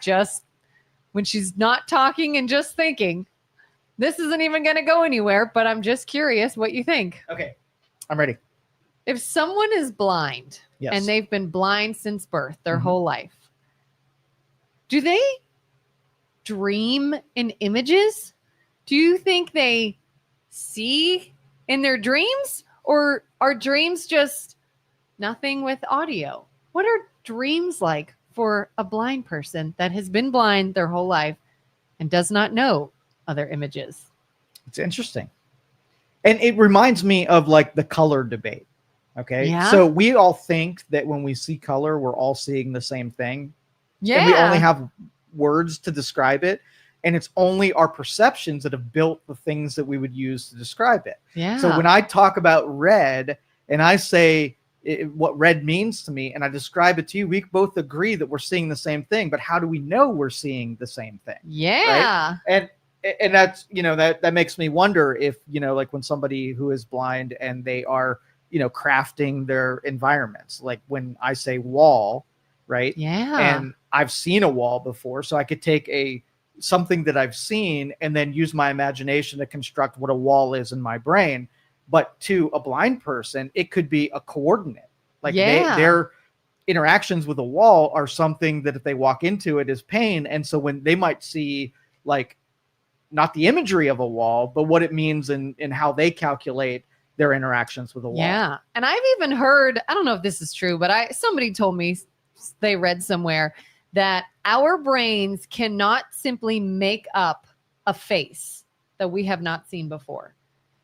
not talking and just thinking. This isn't even going to go anywhere, but I'm just curious what you think. Okay, I'm ready. If someone is blind and they've been blind since birth, their whole life, do they dream in images? Do you think they see in their dreams, or are dreams just nothing with audio? What are dreams like for a blind person that has been blind their whole life and does not know other images? It's interesting. And it reminds me of like the color debate. Okay. Yeah. So we all think that when we see color, we're all seeing the same thing. Yeah. And we only have words to describe it. And it's only our perceptions that have built the things that we would use to describe it. Yeah. So when I talk about red and I say what red means to me and I describe it to you, we both agree that we're seeing the same thing. But how do we know we're seeing the same thing? Yeah. Right? And that's, that makes me wonder if, like when somebody who is blind and they are, crafting their environments, like when I say wall, right? Yeah. And I've seen a wall before, so I could take something that I've seen and then use my imagination to construct what a wall is in my brain. But to a blind person, it could be a coordinate. Like their interactions with a wall are something that if they walk into it is pain. And so when they might see like not the imagery of a wall, but what it means in how they calculate their interactions with a wall. Yeah. And I've even heard, I don't know if this is true, but somebody told me, they read somewhere, that our brains cannot simply make up a face that we have not seen before.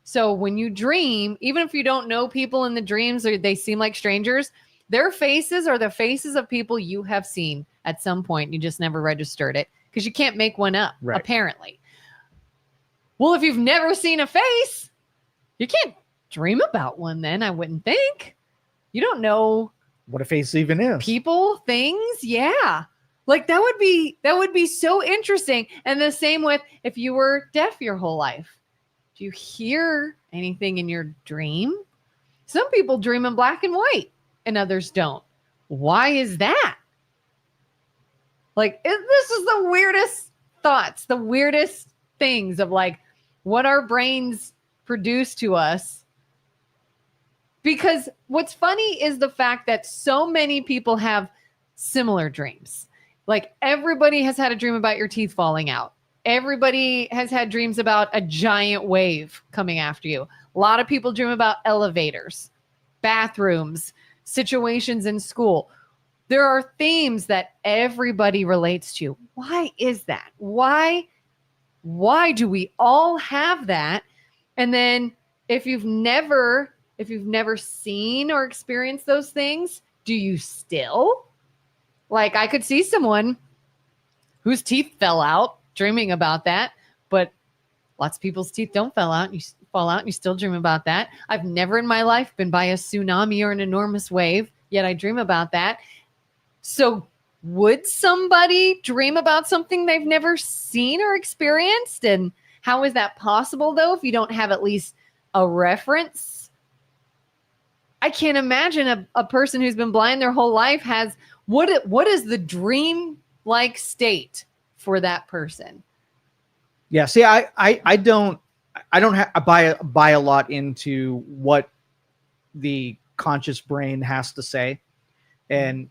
So when you dream, even if you don't know people in the dreams or they seem like strangers, their faces are the faces of people you have seen at some point. You just never registered it because you can't make one up, apparently. Well, if you've never seen a face, you can't dream about one then, I wouldn't think. You don't know what a face even is. People, things, yeah. Like that would be so interesting. And the same with if you were deaf your whole life. Do you hear anything in your dream? Some people dream in black and white and others don't. Why is that? Like this is the weirdest thoughts, the weirdest things of like what our brains produce to us. Because what's funny is the fact that so many people have similar dreams. Like everybody has had a dream about your teeth falling out. Everybody has had dreams about a giant wave coming after you. A lot of people dream about elevators, bathrooms, situations in school. There are themes that everybody relates to. Why is that? Why do we all have that? And then if you've never seen or experienced those things, do you still? Like I could see someone whose teeth fell out dreaming about that, but lots of people's teeth don't fall out and you still dream about that. I've never in my life been by a tsunami or an enormous wave, yet I dream about that. So would somebody dream about something they've never seen or experienced? And how is that possible though, if you don't have at least a reference? I can't imagine a person who's been blind their whole life has what is the dream like state for that person? Yeah. See, I don't buy a lot into what the conscious brain has to say. And,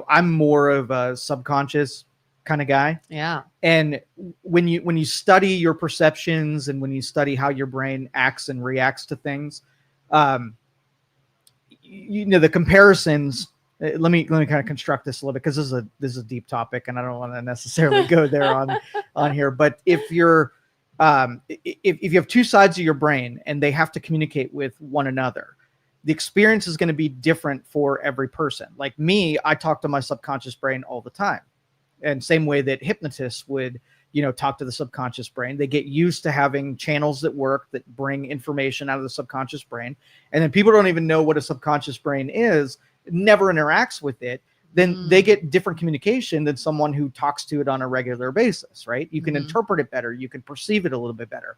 I'm more of a subconscious kind of guy. Yeah. And when you study your perceptions and when you study how your brain acts and reacts to things, the comparisons. Let me kind of construct this a little bit, because this is a deep topic, and I don't want to necessarily go there on here. But if you're if you have two sides of your brain and they have to communicate with one another, the experience is going to be different for every person. Like me, I talk to my subconscious brain all the time, and same way that hypnotists would talk to the subconscious brain. They get used to having channels that work, that bring information out of the subconscious brain. And then people don't even know what a subconscious brain is, never interacts with it. Then they get different communication than someone who talks to it on a regular basis, right? You can interpret it better. You can perceive it a little bit better.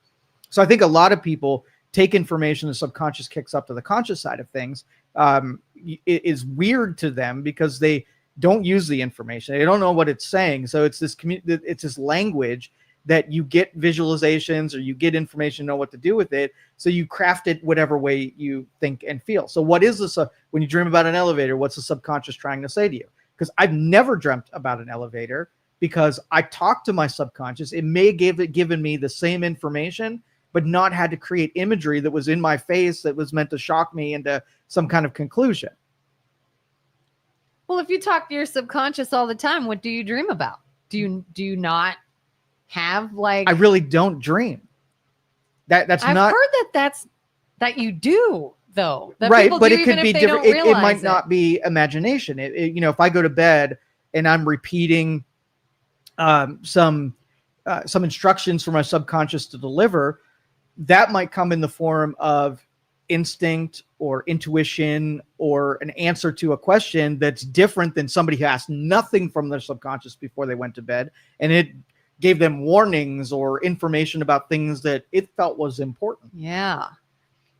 So I think a lot of people take information the subconscious kicks up to the conscious side of things. It is weird to them because they don't use the information. They don't know what it's saying. So it's this language that you get visualizations or you get information, know what to do with it. So you craft it whatever way you think and feel. So what is this? When you dream about an elevator, what's the subconscious trying to say to you? Because I've never dreamt about an elevator, because I talked to my subconscious. It may given me the same information, but not had to create imagery that was in my face that was meant to shock me into some kind of conclusion. Well, if you talk to your subconscious all the time, what do you dream about? Do you not have like? I really don't dream. That's I've not. heard that you do though. That right, people but do it could even be if they different. don't It realize might not be imagination. If I go to bed and I'm repeating some instructions for my subconscious to deliver, that might come in the form of instinct or intuition or an answer to a question that's different than somebody who asked nothing from their subconscious before they went to bed, and it gave them warnings or information about things that it felt was important. Yeah.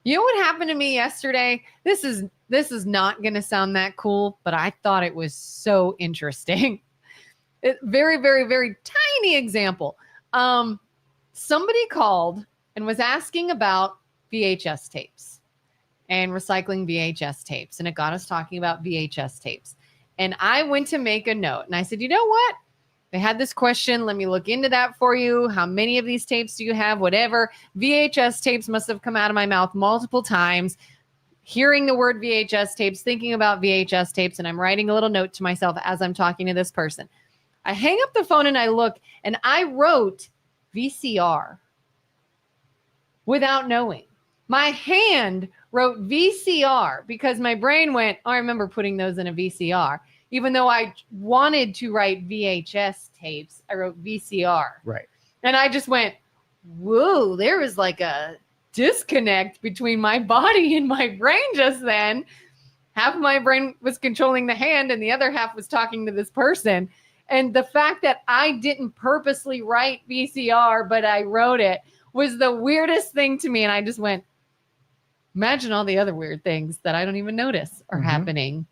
You know what happened to me yesterday? This is not going to sound that cool, but I thought it was so interesting. Very, very, very tiny example. Somebody called and was asking about VHS tapes and recycling VHS tapes. And it got us talking about VHS tapes. And I went to make a note and I said, you know what? They had this question. Let me look into that for you. How many of these tapes do you have? Whatever. VHS tapes must have come out of my mouth multiple times. Hearing the word VHS tapes, thinking about VHS tapes, and I'm writing a little note to myself as I'm talking to this person. I hang up the phone and I look, and I wrote VCR without knowing. My hand wrote VCR because my brain went, oh, I remember putting those in a VCR. Even though I wanted to write VHS tapes, I wrote VCR. Right. And I just went, whoa, there was like a disconnect between my body and my brain just then. Half of my brain was controlling the hand and the other half was talking to this person. And the fact that I didn't purposely write VCR, but I wrote it, was the weirdest thing to me. And I just went, imagine all the other weird things that I don't even notice are happening.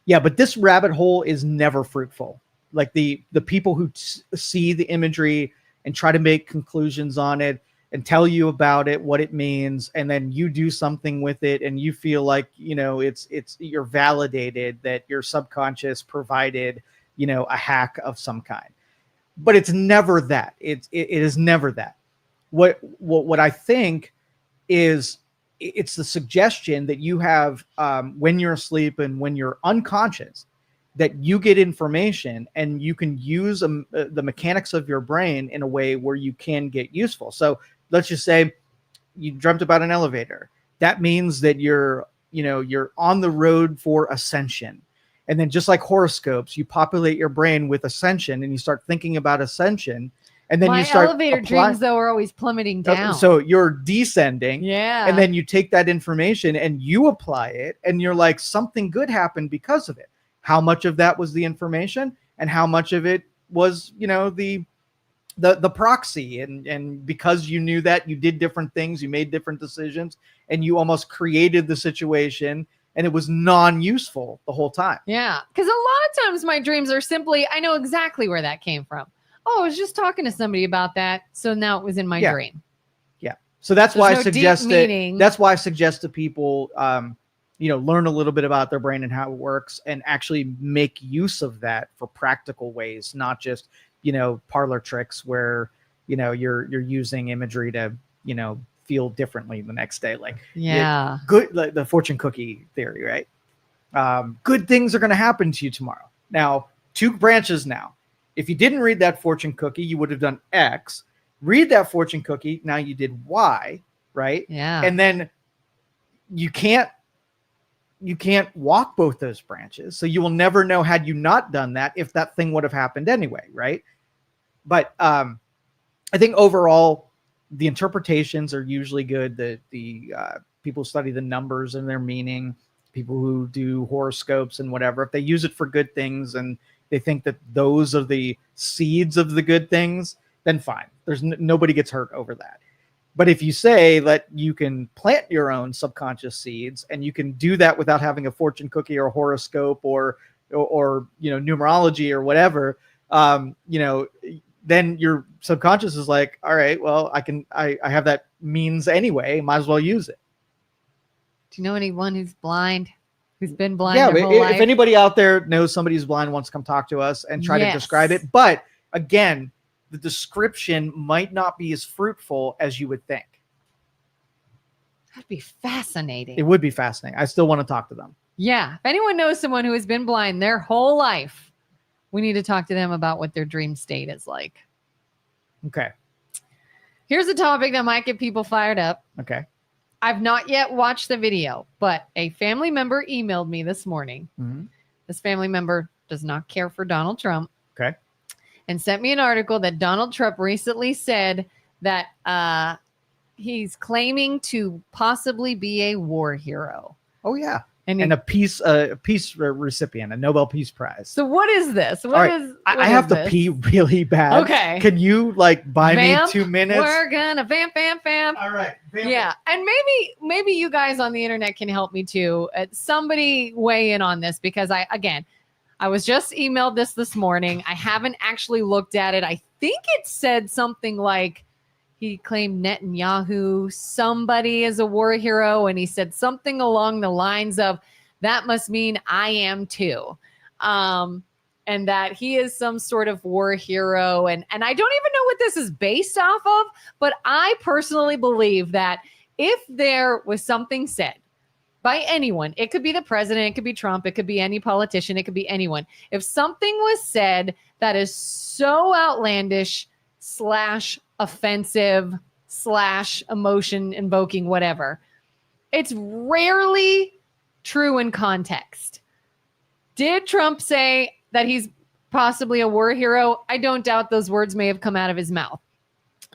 Yeah, but this rabbit hole is never fruitful. Like the people who see the imagery and try to make conclusions on it and tell you about it, what it means, and then you do something with it and you feel like, it's you're validated that your subconscious provided, a hack of some kind. But it's never that. It is never that. What I think is, it's the suggestion that you have when you're asleep and when you're unconscious, that you get information and you can use the mechanics of your brain in a way where you can get useful. So let's just say you dreamt about an elevator. That means that you're on the road for ascension. And then just like horoscopes, you populate your brain with ascension and you start thinking about ascension. And then my you start elevator dreams, though, are always plummeting down. So you're descending. Yeah. And then you take that information and you apply it and you're like, something good happened because of it. How much of that was the information and how much of it was, the proxy, and because you knew that, you did different things, you made different decisions, and you almost created the situation. and it was non-useful the whole time. Yeah. Because a lot of times my dreams are simply, I know exactly where that came from. Oh, I was just talking to somebody about that. So now it was in my dream. Yeah. So that's There's why no I suggest deep meaning. that's why I suggest to people, learn a little bit about their brain and how it works and actually make use of that for practical ways, not just, parlor tricks where, you're using imagery to, feel differently the next day. Like, good, like the fortune cookie theory, right? Good things are going to happen to you tomorrow. Now, 2 branches now. If you didn't read that fortune cookie, you would have done X. Read that fortune cookie. Now you did Y, right? Yeah. And then you can't walk both those branches. So you will never know, had you not done that, if that thing would have happened anyway, right? But I think overall, the interpretations are usually good. The people study the numbers and their meaning, people who do horoscopes and whatever, if they use it for good things and they think that those are the seeds of the good things, then fine. There's nobody gets hurt over that. But if you say that you can plant your own subconscious seeds and you can do that without having a fortune cookie or a horoscope or numerology or whatever, then your subconscious is like, all right, well, I have that means anyway, might as well use it. Do you know anyone who's blind? Who's been blind? Yeah, their whole life? If anybody out there knows somebody who's blind, wants to come talk to us and try to describe it. But again, the description might not be as fruitful as you would think. That'd be fascinating. It would be fascinating. I still want to talk to them. Yeah. If anyone knows someone who has been blind their whole life, we need to talk to them about what their dream state is like. Okay. Here's a topic that might get people fired up. Okay. I've not yet watched the video, but a family member emailed me this morning. Mm-hmm. This family member does not care for Donald Trump. Okay. And sent me an article that Donald Trump recently said that he's claiming to possibly be a war hero. Oh, yeah. And a peace recipient, a Nobel Peace Prize. So what is this? I have to pee really bad. Okay. Can you buy me 2 minutes? We're gonna vamp. All right. Vamp. Yeah. And maybe you guys on the internet can help me too. Somebody weigh in on this because I was just emailed this morning. I haven't actually looked at it. I think it said something like he claimed Netanyahu, somebody is a war hero. And he said something along the lines of, that must mean I am too. And that he is some sort of war hero. And I don't even know what this is based off of, but I personally believe that if there was something said by anyone, it could be the president, it could be Trump, it could be any politician, it could be anyone. If something was said that is so outlandish / offensive / emotion invoking, whatever, it's rarely true in context. Did Trump say that he's possibly a war hero? I don't doubt those words may have come out of his mouth.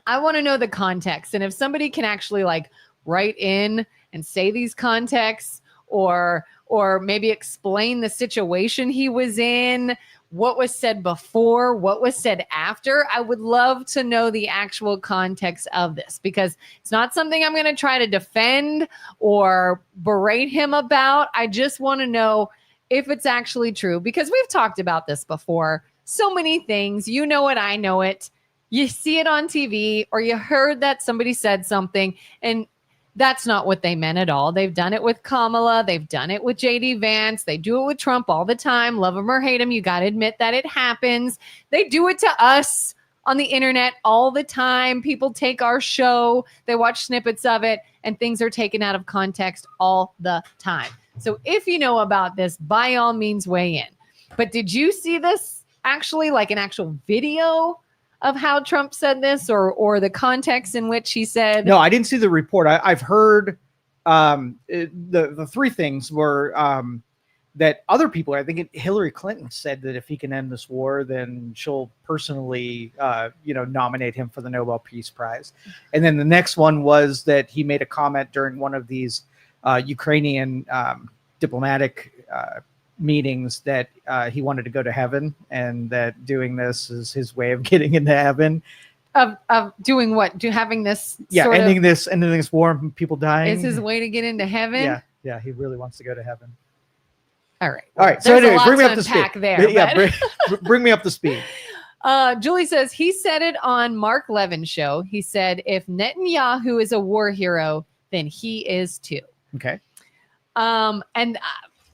I want to know the context. And if somebody can actually write in and say these contexts or maybe explain the situation he was in, what was said before, what was said after, I would love to know the actual context of this because it's not something I'm going to try to defend or berate him about. I just want to know if it's actually true because we've talked about this before. So many things, you know it, I know it. You see it on TV or you heard that somebody said something and that's not what they meant at all. They've done it with Kamala. They've done it with JD Vance. They do it with Trump all the time. Love him or hate him. You got to admit that it happens. They do it to us on the internet all the time. People take our show, they watch snippets of it, and things are taken out of context all the time. So if you know about this, by all means, weigh in. But did you see this actually, an actual video of how Trump said this or the context in which he said? No, I didn't see the report. I've heard the 3 things were that other people, I think Hillary Clinton said that if he can end this war, then she'll personally, nominate him for the Nobel Peace Prize. And then the next one was that he made a comment during one of these Ukrainian diplomatic meetings that he wanted to go to heaven and that doing this is his way of getting into heaven. Of doing what? Having this ending this war and people dying is his way to get into heaven? Yeah. Yeah, he really wants to go to heaven. All right. All right. So There's a anyway, lot bring me to up to speed. unpack there, Yeah, but- bring me up to speed. Julie says he said it on Mark Levin's show. He said, if Netanyahu is a war hero, then he is too. Okay. And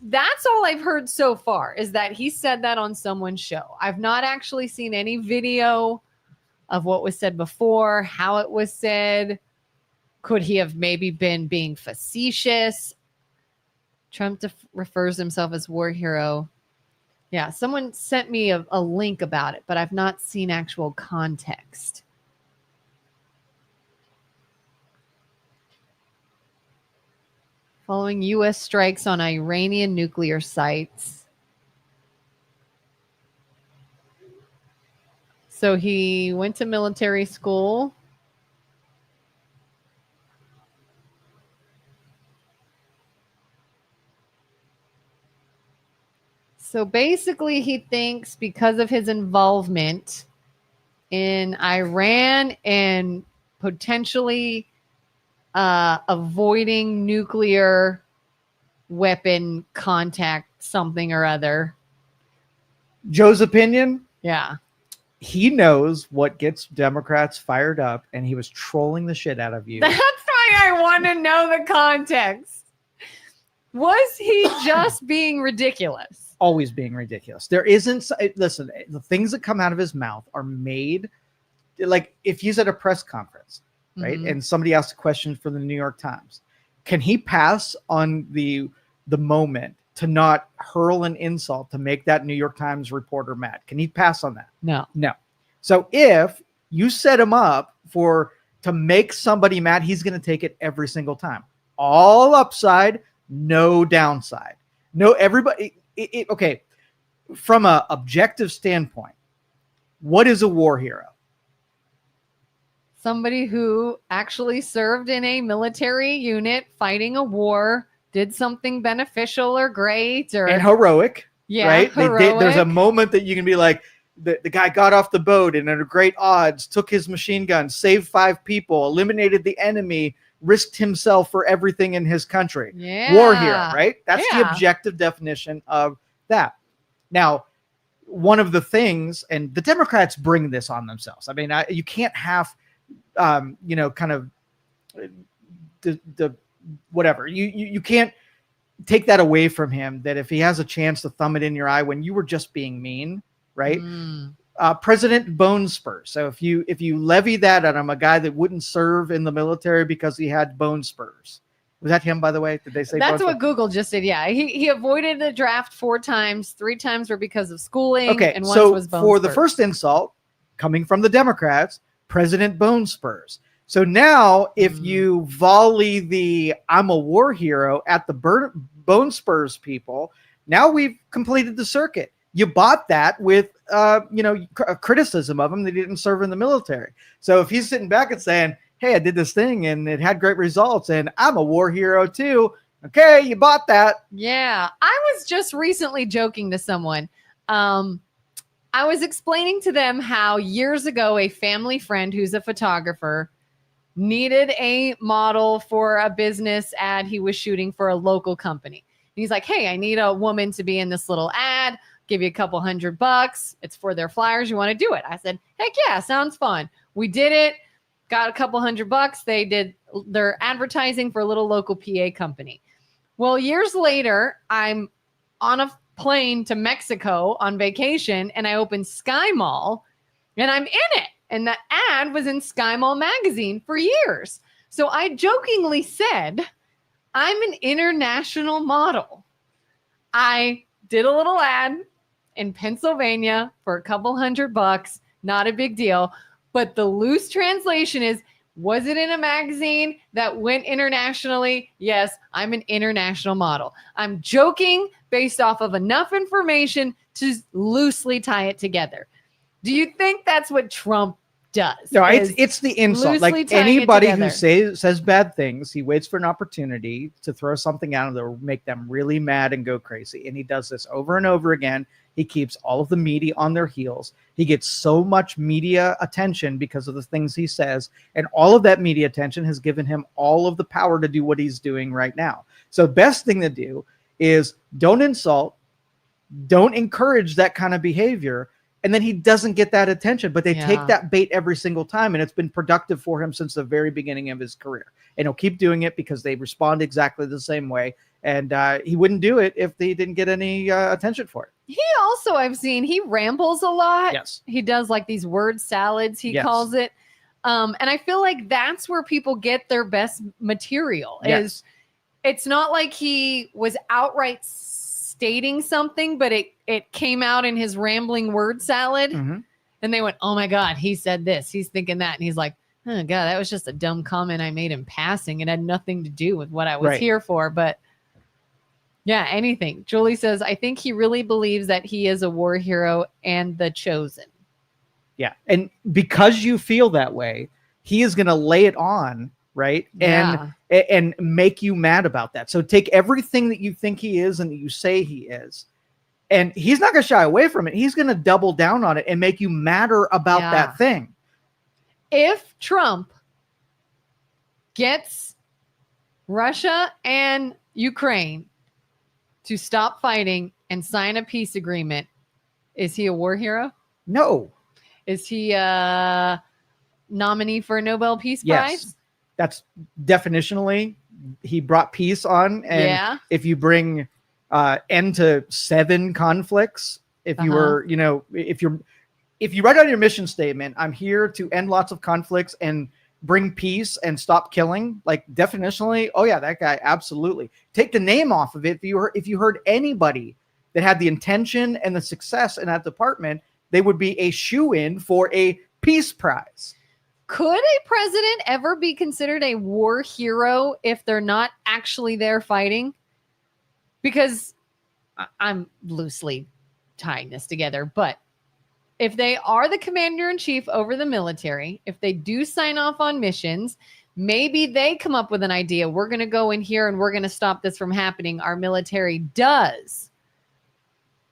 that's all I've heard so far, is that he said that on someone's show. I've not actually seen any video of what was said before, how it was said. Could he have maybe been being facetious? Trump refers himself as war hero. Yeah, someone sent me a link about it, but I've not seen actual context. Following U.S. strikes on Iranian nuclear sites. So he went to military school. So basically, he thinks because of his involvement in Iran and potentially avoiding nuclear weapon contact, something or other. Joe's opinion? Yeah. He knows what gets Democrats fired up, and he was trolling the shit out of you. That's why I want to know the context. Was he just being ridiculous? Always being ridiculous. There isn't, listen, the things that come out of his mouth are made, like if he's at a press conference, right? Mhm. And somebody asks a question for the New York Times. Can he pass on the moment to not hurl an insult to make that New York Times reporter mad? Can he pass on that? No. No. So if you set him up to make somebody mad, he's going to take it every single time. All upside, no downside. No, everybody. Okay. From an objective standpoint, what is a war hero? Somebody who actually served in a military unit fighting a war, did something beneficial or great or And heroic. yeah, Right? heroic. There's a moment that you can be like, the guy got off the boat and at great odds, took his machine gun, saved 5 people, eliminated the enemy, risked himself for everything in his country. Yeah. War hero, right? That's the Yeah. objective definition of that. Now, one of the things, and the Democrats bring this on themselves. I mean, you can't have, kind of the whatever. You can't take that away from him, that if he has a chance to thumb it in your eye when you were just being mean, right? Mm. President Bone Spurs. So if you levy that at him, a guy that wouldn't serve in the military because he had bone spurs. Was that him, by the way? Did they say That's bone what spurs? Google just did. Yeah. He avoided the draft 4 times. 3 times were because of schooling. Okay, And once so was bone for the spurs. first insult coming from the Democrats, President Bone Spurs. So now if you volley the I'm a war hero at the Bone Spurs people, now we've completed the circuit. You bought that with, a criticism of him that he didn't serve in the military. So if he's sitting back and saying, hey, I did this thing and it had great results and I'm a war hero too. Okay, you bought that. Yeah. I was just recently joking to someone. I was explaining to them how years ago, a family friend who's a photographer needed a model for a business ad he was shooting for a local company. And he's like, hey, I need a woman to be in this little ad. Give you a couple $100. It's for their flyers. You want to do it? I said, heck yeah, sounds fun. We did it. Got a couple $100. They did their advertising for a little local PA company. Well, years later, I'm on a plane to Mexico on vacation and I opened Sky Mall and I'm in it. And the ad was in Sky Mall magazine for years. So I jokingly said, I'm an international model. I did a little ad in Pennsylvania for a couple $100, not a big deal. But the loose translation is, was it in a magazine that went internationally? Yes, I'm an international model. I'm joking based off of enough information to loosely tie it together. Do you think that's what Trump does? No, it's the insult. loosely Like tying it anybody who together. says bad things, he waits for an opportunity to throw something out that will make them really mad and go crazy. And he does this over and over again. He keeps all of the media on their heels. He gets so much media attention because of the things he says. And all of that media attention has given him all of the power to do what he's doing right now. So the best thing to do is don't insult, don't encourage that kind of behavior. And then he doesn't get that attention, but they take that bait every single time. And it's been productive for him since the very beginning of his career. And he'll keep doing it because they respond exactly the same way. And he wouldn't do it if he didn't get any attention for it. He also, I've seen, he rambles a lot. Yes. He does like these word salads, he calls it. And I feel like that's where people get their best material. Is it's not like he was outright stating something, but it came out in his rambling word salad. And they went, oh my God, he said this. He's thinking that. And he's like, oh God, that was just a dumb comment I made in passing. It had nothing to do with what I was here for. But yeah, anything. Julie says, I think he really believes that he is a war hero and the chosen. Yeah. And because you feel that way, he is going to lay it on, right? And make you mad about that. So take everything that you think he is and that you say he is, and he's not going to shy away from it. He's going to double down on it and make you madder about that thing. If Trump gets Russia and Ukraine to stop fighting and sign a peace agreement, is he a war hero? No. Is he a nominee for a Nobel Peace Prize? That's definitionally, he brought peace on. And if you bring end to 7 conflicts, if you were, if you write on your mission statement, I'm here to end lots of conflicts and bring peace and stop killing, like definitionally, oh yeah, that guy, absolutely. Take the name off of it. If you heard anybody that had the intention and the success in that department, they would be a shoo-in for a peace prize. Could a president ever be considered a war hero if they're not actually there fighting? Because I'm loosely tying this together, but if they are the commander-in-chief over the military, if they do sign off on missions, maybe they come up with an idea. We're going to go in here and we're going to stop this from happening. Our military does.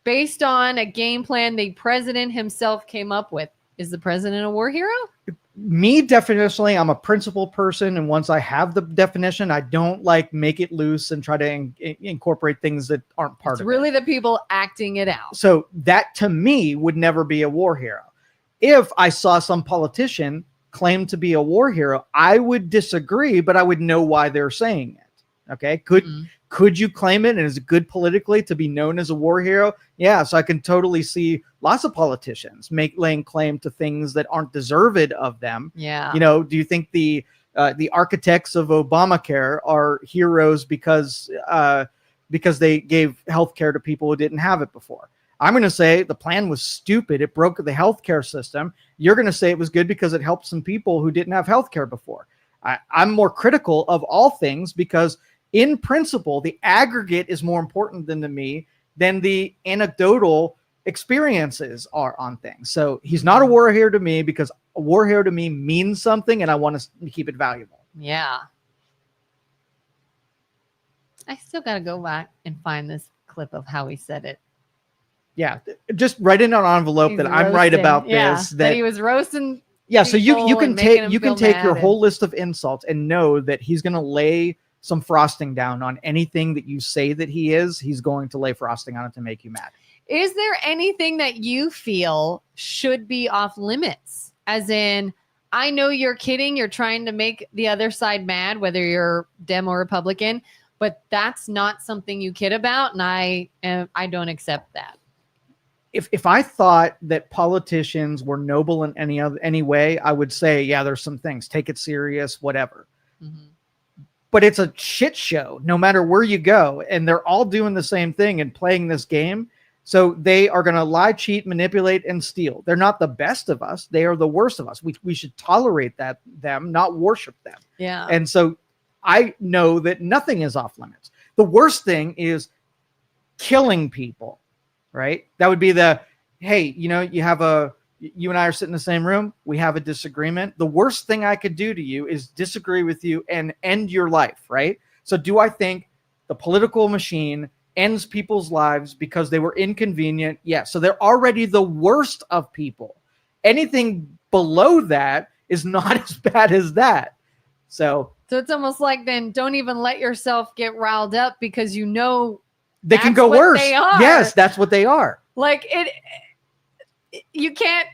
Based on a game plan the president himself came up with. Is the president a war hero? Me, definitionally, I'm a principled person. And once I have the definition, I don't make it loose and try to incorporate things that aren't part of it. It's really the people acting it out. So that to me would never be a war hero. If I saw some politician claim to be a war hero, I would disagree, but I would know why they're saying it. Okay. Could you claim it? And is it good politically to be known as a war hero? Yeah. So I can totally see lots of politicians laying claim to things that aren't deserved of them. Yeah. Do you think the architects of Obamacare are heroes because they gave healthcare to people who didn't have it before? I'm going to say the plan was stupid. It broke the healthcare system. You're going to say it was good because it helped some people who didn't have healthcare before. I'm more critical of all things because in principle, the aggregate is more important to me than the anecdotal experiences are on things. So he's not a war hero to me because a war hero to me means something and I want to keep it valuable. Yeah. I still got to go back and find this clip of how he said it. Yeah. Just write in an envelope that I'm right about this. That he was roasting. Yeah. So you can take your whole list of insults and know that he's going to lay some frosting down on anything that you say that he is. He's going to lay frosting on it to make you mad. Is there anything that you feel should be off limits? As in, I know you're kidding. You're trying to make the other side mad, whether you're Dem or Republican, but that's not something you kid about. And I don't accept that. If I thought that politicians were noble in any way, I would say, yeah, there's some things, take it serious, whatever. Mm-hmm. But it's a shit show no matter where you go. And they're all doing the same thing and playing this game. So they are going to lie, cheat, manipulate, and steal. They're not the best of us. They are the worst of us. We should tolerate them, not worship them. Yeah. And so I know that nothing is off limits. The worst thing is killing people, right? That would be hey, you and I are sitting in the same room. We have a disagreement. The worst thing I could do to you is disagree with you and end your life, right? So do I think the political machine ends people's lives because they were inconvenient. Yeah, so they're already the worst of people. Anything below that is not as bad as that. So it's almost like then don't even let yourself get riled up because you know they can go worse. They are. Yes, that's what they are. Like you can't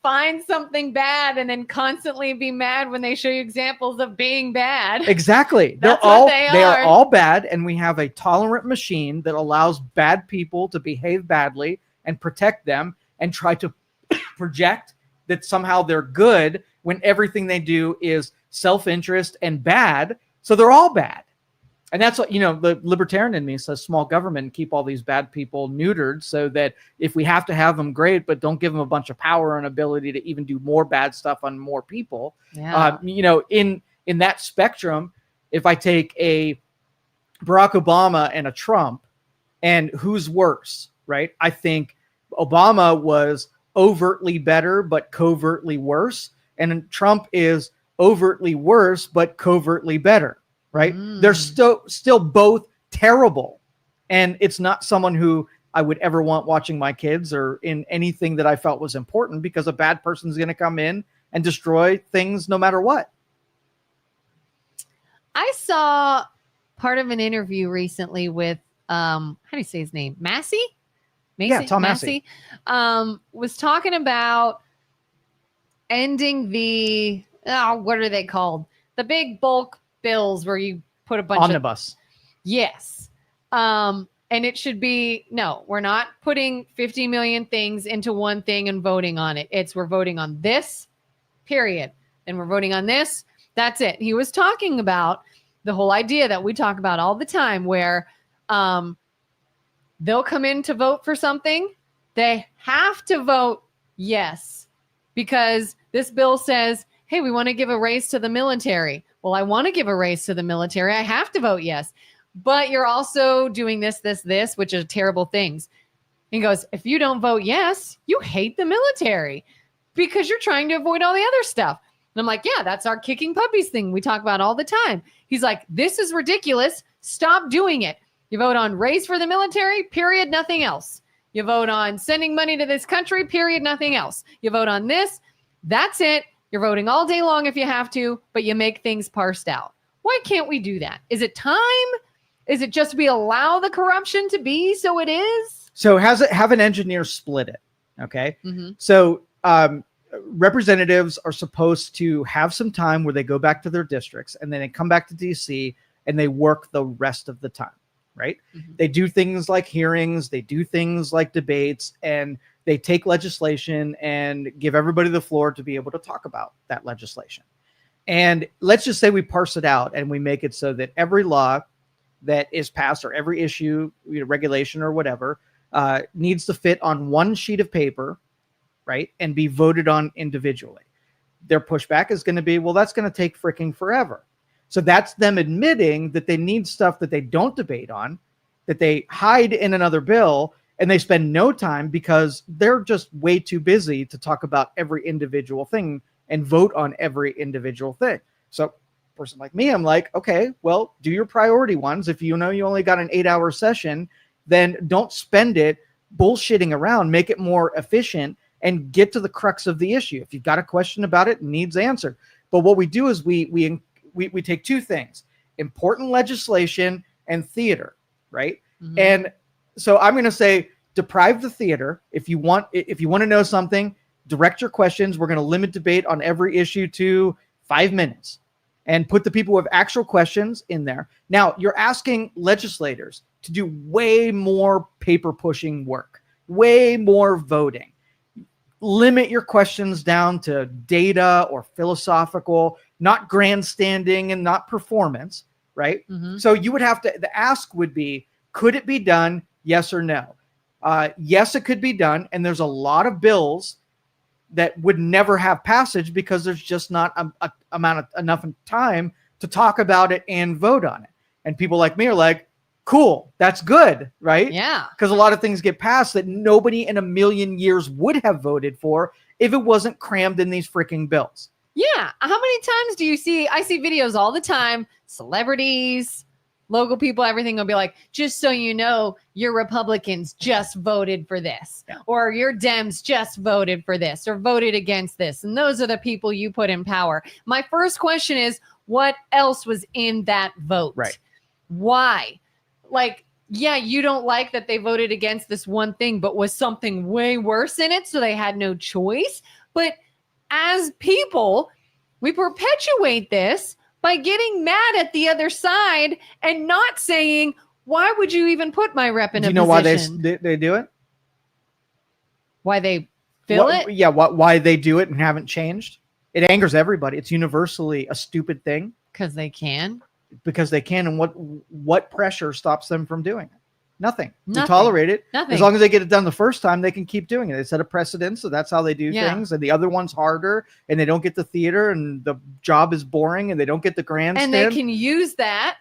find something bad and then constantly be mad when they show you examples of being bad. Exactly. They are all bad, and we have a tolerant machine that allows bad people to behave badly and protect them and try to project that somehow they're good when everything they do is self-interest and bad. So they're all bad. And that's what, the libertarian in me says small government, keep all these bad people neutered so that if we have to have them, great, but don't give them a bunch of power and ability to even do more bad stuff on more people. Yeah. In that spectrum, if I take a Barack Obama and a Trump, and who's worse, right? I think Obama was overtly better, but covertly worse. And Trump is overtly worse, but covertly better. Right? They're still both terrible. And it's not someone who I would ever want watching my kids or in anything that I felt was important, because a bad person is going to come in and destroy things no matter what. I saw part of an interview recently with, how do you say his name? Massey? Yeah, Tom Massey. Was talking about ending the, what are they called? The big bulk bills where you put a bunch omnibus. Yes. And it should be, no, we're not putting 50 million things into one thing and voting on it. We're voting on this, period. And we're voting on this. That's it. He was talking about the whole idea that we talk about all the time where they'll come in to vote for something. They have to vote yes, because this bill says, hey, we want to give a raise to the military. Well, I want to give a raise to the military. I have to vote yes. But you're also doing this, which are terrible things. He goes, if you don't vote yes, you hate the military because you're trying to avoid all the other stuff. And I'm like, yeah, that's our kicking puppies thing we talk about all the time. He's like, this is ridiculous. Stop doing it. You vote on raise for the military, period, nothing else. You vote on sending money to this country, period, nothing else. You vote on this, that's it. You're voting all day long if you have to, but you make things parsed out. Why can't we do that? Is it time? Is it just we allow the corruption to be so it is? So have an engineer split it, okay? Mm-hmm. So representatives are supposed to have some time where they go back to their districts, and then they come back to DC and they work the rest of the time, right? Mm-hmm. They do things like hearings, they do things like debates, and they take legislation and give everybody the floor to be able to talk about that legislation. And let's just say we parse it out and we make it so that every law that is passed or every issue, regulation or whatever, needs to fit on one sheet of paper, right? And be voted on individually. Their pushback is going to be, well, that's going to take freaking forever. So that's them admitting that they need stuff that they don't debate on, that they hide in another bill, and they spend no time because they're just way too busy to talk about every individual thing and vote on every individual thing. So a person like me, I'm like, okay, well, do your priority ones. If you know you only got an 8-hour session, then don't spend it bullshitting around, make it more efficient and get to the crux of the issue. If you've got a question about it, it needs answered. But what we do is we take two things, important legislation and theater, right? Mm-hmm. And so I'm going to say, deprive the theater. If you want to know something, direct your questions. We're going to limit debate on every issue to 5 minutes and put the people who have actual questions in there. Now, you're asking legislators to do way more paper pushing work, way more voting. Limit your questions down to data or philosophical, not grandstanding and not performance, right? Mm-hmm. So you would have to, the ask would be, could it be done? Yes or no? Yes, it could be done. And there's a lot of bills that would never have passage because there's just not enough time to talk about it and vote on it. And people like me are like, cool, that's good, right? Yeah. Because a lot of things get passed that nobody in a million years would have voted for if it wasn't crammed in these freaking bills. Yeah. How many times do you see, I see videos all the time, celebrities, local people, everything will be like, just so you know, your Republicans just voted for this, or your Dems just voted for this, or voted against this. And those are the people you put in power. My first question is, what else was in that vote? Right. Why? Like, yeah, you don't like that they voted against this one thing, but was something way worse in it, so they had no choice. But as people, we perpetuate this by getting mad at the other side and not saying, why would you even put my rep in a position? Do you know why they do it? Why they feel it? Yeah, why they do it and haven't changed? It angers everybody. It's universally a stupid thing. Because they can. Because they can, and what pressure stops them from doing it? Nothing. Nothing. We tolerate it. Nothing. As long as they get it done the first time, they can keep doing it. They set a precedent, so that's how they do things. And the other one's harder, and they don't get the theater, and the job is boring, and they don't get the grandstand. And they can use that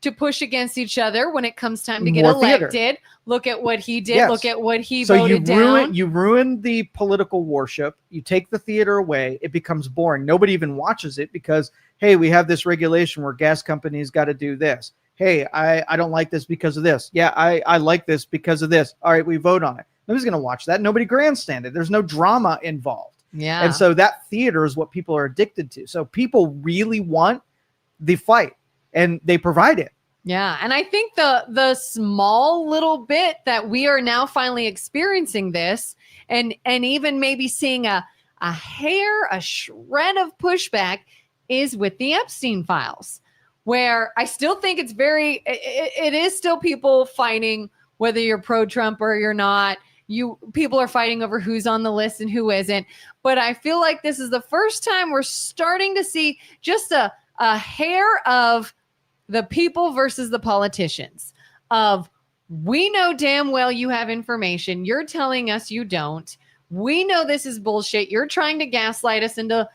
to push against each other when it comes time to get More elected. theater. Look at what he did. Yes. Look at what he So voted down. You ruin the political worship. You take the theater away. It becomes boring. Nobody even watches it because, hey, we have this regulation where gas companies got to do this. Hey, I don't like this because of this. Yeah, I like this because of this. All right, we vote on it. Nobody's going to watch that. Nobody grandstanded. There's no drama involved. Yeah. And so that theater is what people are addicted to. So people really want the fight, and they provide it. Yeah, and I think the small little bit that we are now finally experiencing this, and even maybe seeing a shred of pushback is with the Epstein files, where I still think it's it is still people fighting whether you're pro-Trump or you're not. People are fighting over who's on the list and who isn't. But I feel like this is the first time we're starting to see just a hair of the people versus the politicians. Of, we know damn well you have information. You're telling us you don't. We know this is bullshit. You're trying to gaslight us into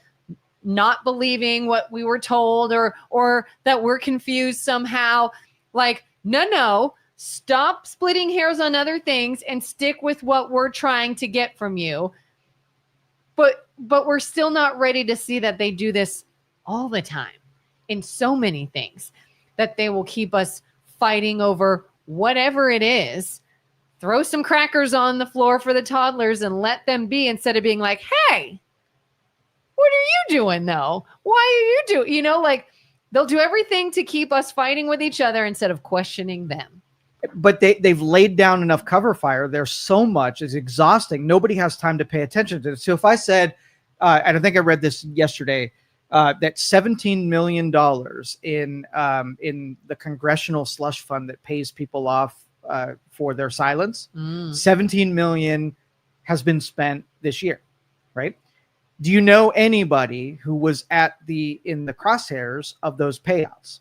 not believing what we were told, or that we're confused somehow. Like, no. Stop splitting hairs on other things and stick with what we're trying to get from you. But we're still not ready to see that they do this all the time in so many things, that they will keep us fighting over whatever it is. Throw some crackers on the floor for the toddlers and let them be, instead of being like, hey, what are you doing though? Why are you doing, like, they'll do everything to keep us fighting with each other instead of questioning them. But they've laid down enough cover fire. There's so much, it's exhausting. Nobody has time to pay attention to it. So if I said, and I think I read this yesterday, that $17 million in the congressional slush fund that pays people off for their silence, 17 million has been spent this year, right? Do you know anybody who was in the crosshairs of those payouts?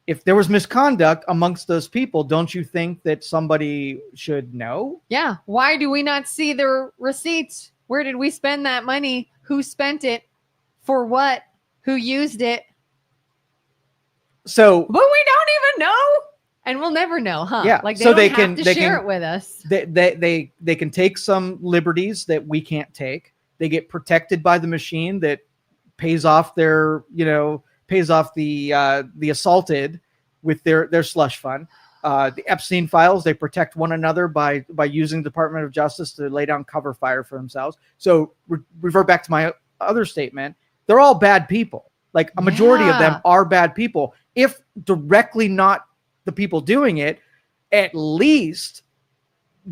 If there was misconduct amongst those people, don't you think that somebody should know? Yeah. Why do we not see their receipts? Where did we spend that money? Who spent it? For what? Who used it? So, but we don't even know, and we'll never know, huh? Yeah. Like, so they have to share it with us. They can take some liberties that we can't take. They get protected by the machine that pays off the assaulted with their slush fund. The Epstein files, they protect one another by using the Department of Justice to lay down cover fire for themselves. So revert back to my other statement. They're all bad people. Like, a majority of them are bad people. If directly not the people doing it, at least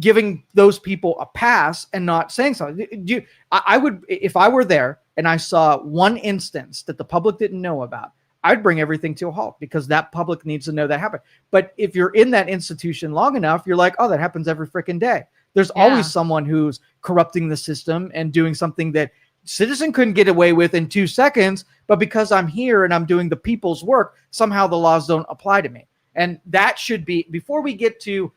giving those people a pass and not saying something. I would, if I were there and I saw one instance that the public didn't know about, I'd bring everything to a halt, because that public needs to know that happened. But if you're in that institution long enough, you're like, oh, that happens every freaking day. There's always someone who's corrupting the system and doing something that citizen couldn't get away with in 2 seconds, but because I'm here and I'm doing the people's work, somehow the laws don't apply to me. And that should be, before we get to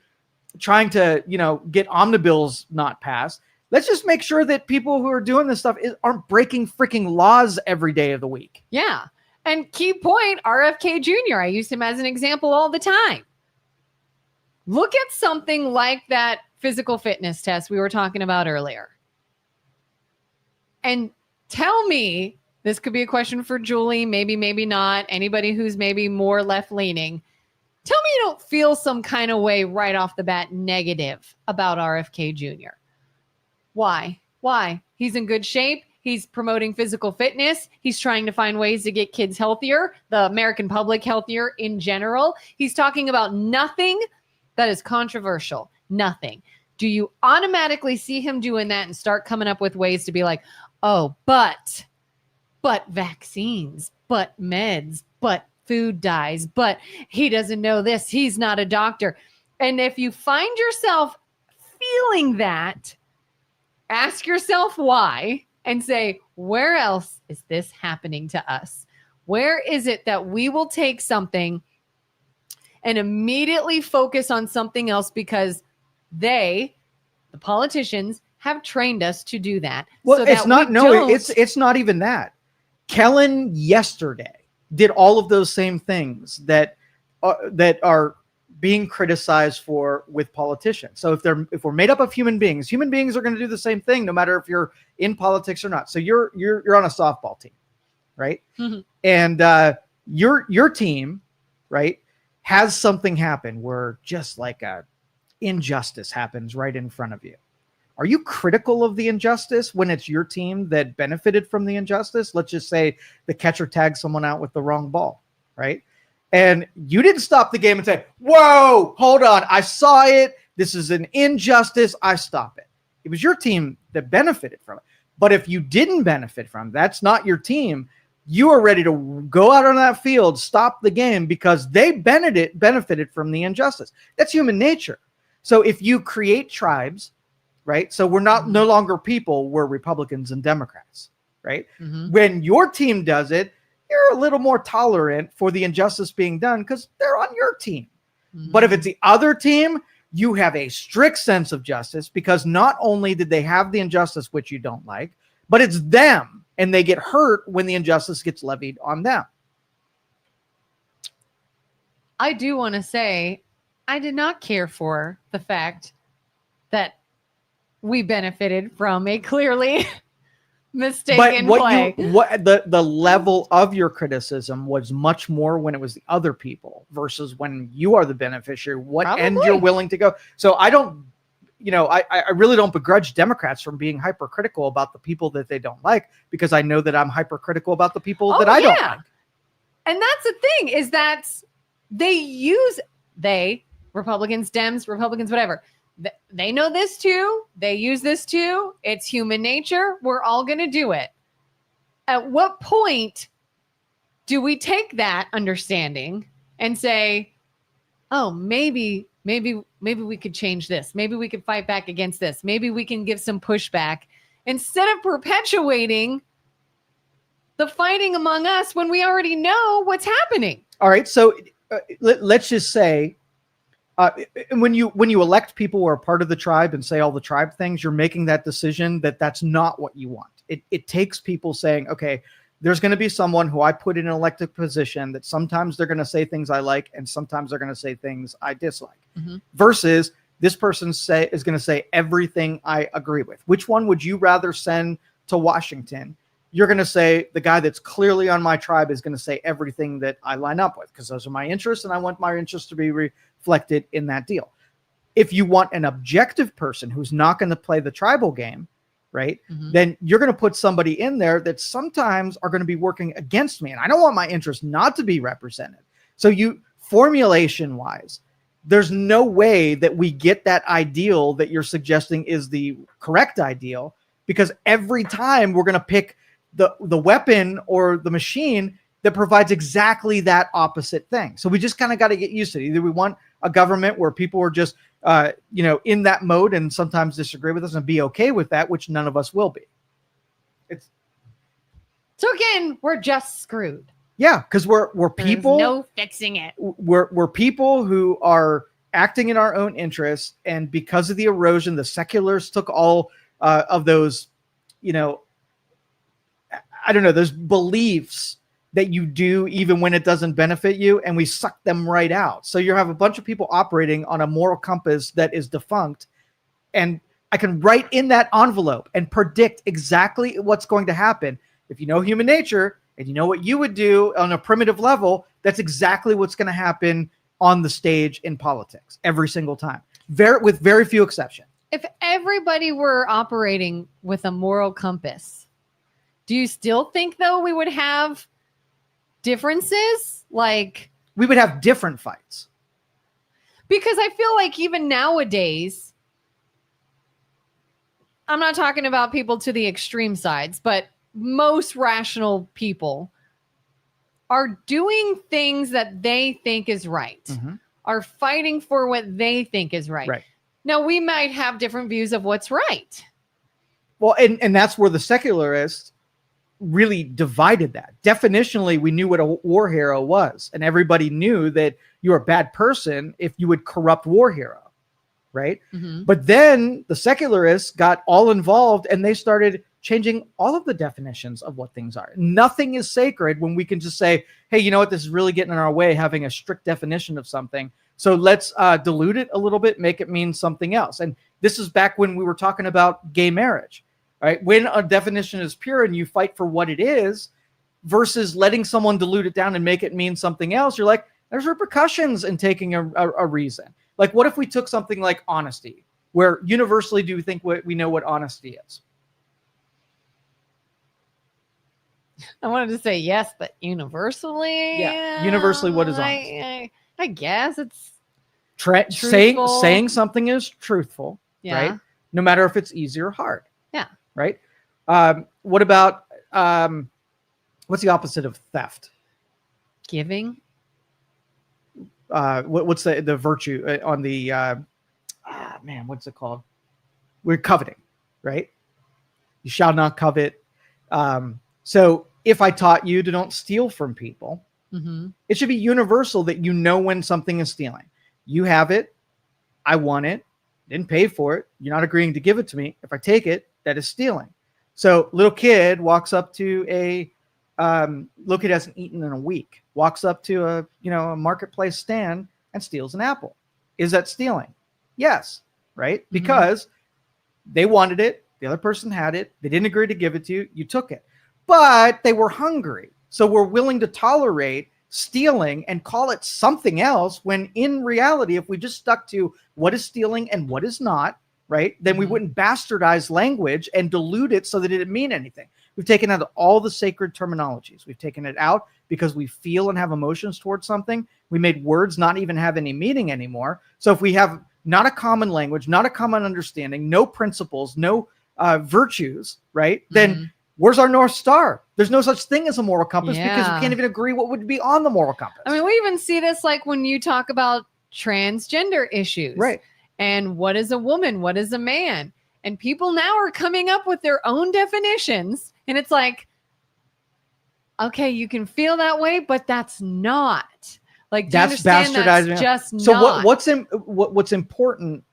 trying to, get omnibills not passed, let's just make sure that people who are doing this stuff aren't breaking freaking laws every day of the week. Yeah. And key point, RFK Jr., I use him as an example all the time. Look at something like that physical fitness test we were talking about earlier. And tell me, this could be a question for Julie, maybe not, anybody who's maybe more left-leaning. Tell me you don't feel some kind of way right off the bat negative about RFK Jr. Why? Why? He's in good shape. He's promoting physical fitness. He's trying to find ways to get kids healthier, the American public healthier in general. He's talking about nothing that is controversial. Nothing. Do you automatically see him doing that and start coming up with ways to be like, oh, but vaccines, but meds, but food dyes, but he doesn't know this. He's not a doctor. And if you find yourself feeling that, ask yourself why and say, where else is this happening to us? Where is it that we will take something and immediately focus on something else because the politicians, have trained us to do that. Well, so it's not, it's not even that. Kellen yesterday did all of those same things that are being criticized for with politicians. So if we're made up of human beings are going to do the same thing, no matter if you're in politics or not. So you're on a softball team, right? Mm-hmm. And your team, right, has something happen where just like a injustice happens right in front of you. Are you critical of the injustice when it's your team that benefited from the injustice? Let's just say the catcher tagged someone out with the wrong ball, right? And you didn't stop the game and say, whoa, hold on, I saw it. This is an injustice. I stop it. It was your team that benefited from it. But if you didn't benefit from it, that's not your team. You are ready to go out on that field, stop the game because they benefited from the injustice. That's human nature. So if you create tribes, right? So we're no longer people, we're Republicans and Democrats, right? Mm-hmm. When your team does it, you're a little more tolerant for the injustice being done because they're on your team. Mm-hmm. But if it's the other team, you have a strict sense of justice because not only did they have the injustice, which you don't like, but it's them and they get hurt when the injustice gets levied on them. I do want to say, I did not care for the fact that we benefited from a clearly mistaken play. The level of your criticism was much more when it was the other people versus when you are the beneficiary, end you're willing to go. So I don't, I really don't begrudge Democrats from being hypercritical about the people that they don't like, because I know that I'm hypercritical about the people that I don't like. And that's the thing is that Republicans, Dems, Republicans, whatever, they know this too. They use this too. It's human nature. We're all going to do it. At what point do we take that understanding and say, oh, maybe we could change this. Maybe we could fight back against this. Maybe we can give some pushback instead of perpetuating the fighting among us when we already know what's happening. All right. So let's just say, when you elect people who are part of the tribe and say all the tribe things, you're making that decision that's not what you want. It takes people saying, okay, there's going to be someone who I put in an elected position that sometimes they're going to say things I like and sometimes they're going to say things I dislike. Mm-hmm. Versus this person is going to say everything I agree with. Which one would you rather send to Washington? You're going to say the guy that's clearly on my tribe is going to say everything that I line up with because those are my interests and I want my interests to be reflected in that deal. If you want an objective person who's not going to play the tribal game, right, mm-hmm. then you're going to put somebody in there that sometimes are going to be working against me. And I don't want my interests not to be represented. So formulation wise, there's no way that we get that ideal that you're suggesting is the correct ideal, because every time we're going to pick the weapon or the machine that provides exactly that opposite thing. So we just kind of got to get used to it. Either we want a government where people are just, in that mode and sometimes disagree with us and be okay with that, which none of us will be. So again, we're just screwed. Yeah, because we're people. There's no fixing it. We're people who are acting in our own interests, and because of the erosion, the seculars took all of those, those beliefs that you do even when it doesn't benefit you, and we suck them right out. So you have a bunch of people operating on a moral compass that is defunct, and I can write in that envelope and predict exactly what's going to happen. If you know human nature and you know what you would do on a primitive level, that's exactly what's going to happen on the stage in politics every single time, with very few exceptions. If everybody were operating with a moral compass, do you still think, though, we would have differences? Like, we would have different fights. Because I feel like even nowadays, I'm not talking about people to the extreme sides, but most rational people are doing things that they think is right, are fighting for what they think is right. Now, we might have different views of what's right. Well, and that's where the secularists really divided that. Definitionally, we knew what a war hero was, and everybody knew that you're a bad person if you would corrupt war hero, right? But then the secularists got all involved, and they started changing all of the definitions of what things are. Nothing is sacred when we can just say, hey, you know what? This is really getting in our way, having a strict definition of something. So let's dilute it a little bit, make it mean something else. And this is back when we were talking about gay marriage, right? When a definition is pure and you fight for what it is versus letting someone dilute it down and make it mean something else, you're like, there's repercussions in taking a reason. Like, what if we took something like honesty, where universally do we think we know what honesty is? I wanted to say yes, but universally? Yeah. Universally, what is honesty? I guess it's saying something is truthful, right? No matter if it's easy or hard. Yeah. Right? What about, what's the opposite of theft? Giving. What's the virtue on the, what's it called? We're coveting, right? You shall not covet. So if I taught you to don't steal from people, it should be universal that you know when something is stealing. You have it. I want it. Didn't pay for it. You're not agreeing to give it to me. If I take it, that is stealing. So little kid walks up to little kid hasn't eaten in a week, walks up to a marketplace stand and steals an apple. Is that stealing? Yes. Right? Because they wanted it. The other person had it. They didn't agree to give it to you. You took it. But they were hungry. So we're willing to tolerate stealing and call it something else, when in reality, if we just stuck to what is stealing and what is not, right, then we wouldn't bastardize language and dilute it so that it didn't mean anything. We've taken out all the sacred terminologies. We've taken it out because we feel and have emotions towards something. We made words not even have any meaning anymore. So if we have not a common language, not a common understanding, no principles, no virtues, right, then where's our North Star? There's no such thing as a moral compass because we can't even agree what would be on the moral compass. I mean, we even see this like when you talk about transgender issues. Right. And what is a woman? What is a man? And people now are coming up with their own definitions. And it's like, okay, you can feel that way, but that's not. Like, do you understand bastardizing. That's just not. So what's important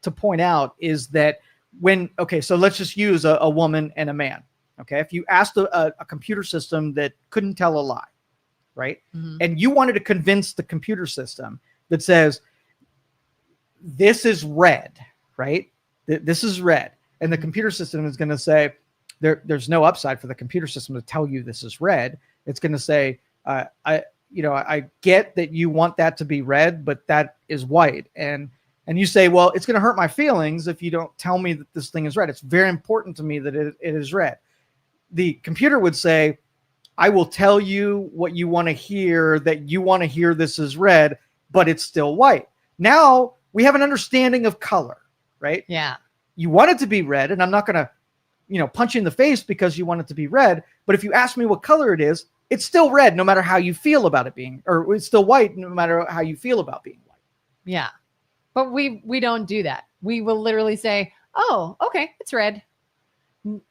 to point out is that so let's just use a woman and a man. Okay. If you asked a computer system that couldn't tell a lie, right? And you wanted to convince the computer system that says, this is red, right? This is red. And the computer system is going to say, there's no upside for the computer system to tell you this is red. It's going to say, I get that you want that to be red, but that is white. And you say, well, it's going to hurt my feelings if you don't tell me that this thing is red. It's very important to me that it is red. The computer would say, I will tell you what you want to hear, that you want to hear this is red, but it's still white. Now we have an understanding of color, right? Yeah. You want it to be red, and I'm not going to, punch you in the face because you want it to be red. But if you ask me what color it is, it's still red, no matter how you feel about it being, or it's still white, no matter how you feel about being white. Yeah. But we don't do that. We will literally say, oh, okay, it's red.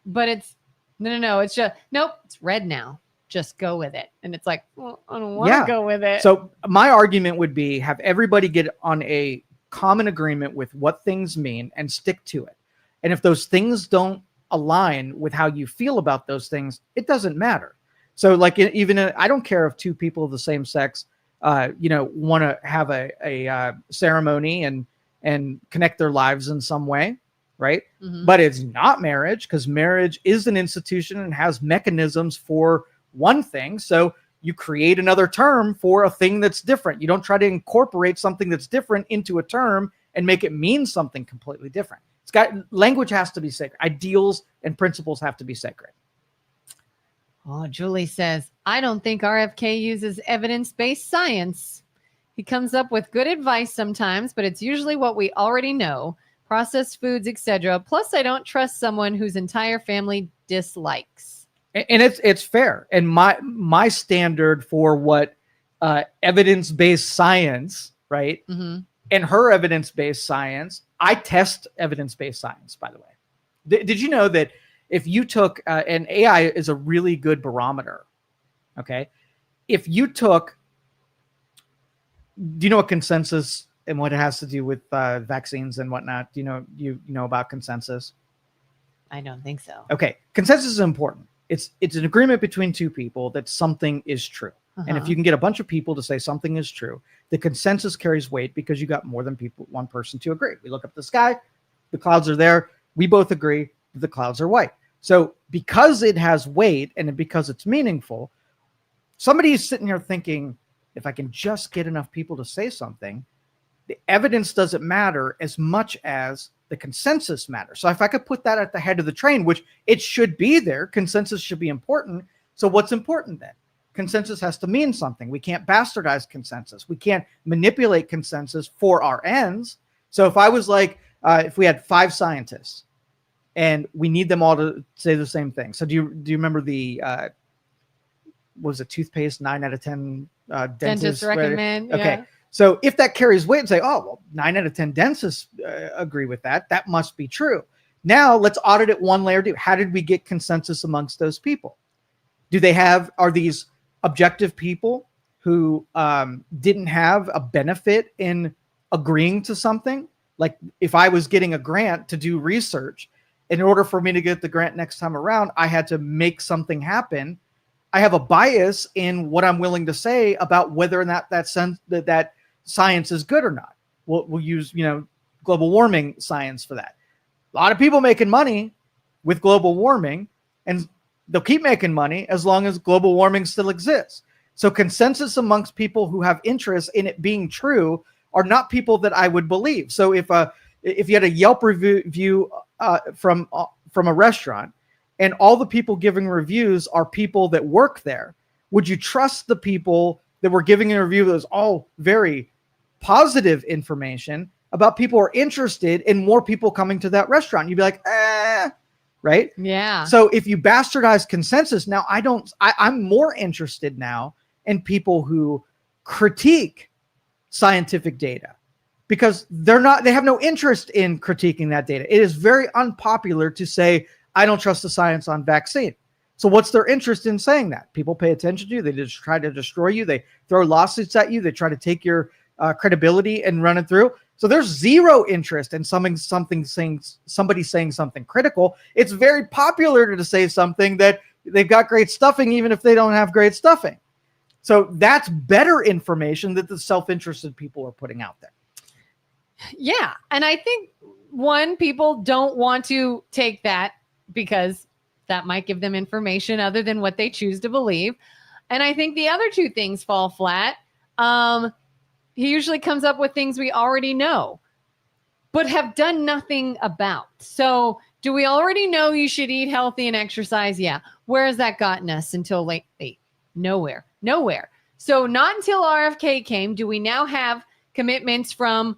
But it's, no, it's just, nope, it's red now. Just go with it. And it's like, well, I don't want to go with it. So my argument would be, have everybody get on a common agreement with what things mean and stick to it. And if those things don't align with how you feel about those things, it doesn't matter. So like I don't care if two people of the same sex, want to have a ceremony and connect their lives in some way. Right. But it's not marriage, because marriage is an institution and has mechanisms for one thing. So you create another term for a thing that's different. You don't try to incorporate something that's different into a term and make it mean something completely different. Language has to be sacred. Ideals and principles have to be sacred. Oh, Julie says, I don't think RFK uses evidence-based science. He comes up with good advice sometimes, but it's usually what we already know, processed foods, etc. Plus, I don't trust someone whose entire family dislikes. And it's fair. And my standard for what evidence-based science, right? Mm-hmm. And her evidence-based science, I test evidence-based science, by the way. Did you know that if you took, and AI is a really good barometer, okay? If you took, do you know what consensus and what it has to do with vaccines and whatnot? Do you know about consensus? I don't think so. Okay, consensus is important. It's an agreement between two people that something is true. And if you can get a bunch of people to say something is true, the consensus carries weight because you got more than one person to agree. We look up the sky, the clouds are there. We both agree that the clouds are white. So because it has weight and because it's meaningful, somebody is sitting here thinking, if I can just get enough people to say something, the evidence doesn't matter as much as the consensus matters. So if I could put that at the head of the train, which it should be there, consensus should be important. So what's important then? Consensus has to mean something. We can't bastardize consensus. We can't manipulate consensus for our ends. So if I was like, if we had 5 scientists and we need them all to say the same thing. So do you remember the, what was it, toothpaste, 9 out of 10 dentists recommend? Okay. Yeah. So if that carries weight and say, oh, well, 9 out of 10 dentists agree with that, that must be true. Now let's audit it one layer deep. How did we get consensus amongst those people? Are these objective people who didn't have a benefit in agreeing to something? Like if I was getting a grant to do research, in order for me to get the grant next time around, I had to make something happen. I have a bias in what I'm willing to say about whether or not that science is good or not. We'll use, global warming science for that. A lot of people making money with global warming, and they'll keep making money as long as global warming still exists. So consensus amongst people who have interest in it being true are not people that I would believe. So if you had a Yelp review from a restaurant, and all the people giving reviews are people that work there, would you trust the people that were giving a review that was all very positive information about people who are interested in more people coming to that restaurant? You'd be like, right? Yeah. So if you bastardize consensus, now I'm more interested now in people who critique scientific data, because they have no interest in critiquing that data. It is very unpopular to say, I don't trust the science on vaccine. So what's their interest in saying that? People pay attention to you. They just try to destroy you. They throw lawsuits at you. They try to take your credibility and run it through. So there's zero interest in somebody saying something critical. It's very popular to say something that they've got great stuffing, even if they don't have great stuffing. So that's better information that the self-interested people are putting out there. Yeah. And I think, people don't want to take that because that might give them information other than what they choose to believe. And I think the other 2 things fall flat. He usually comes up with things we already know, but have done nothing about. So do we already know you should eat healthy and exercise? Yeah. Where has that gotten us until lately? Nowhere. So not until RFK came do we now have commitments from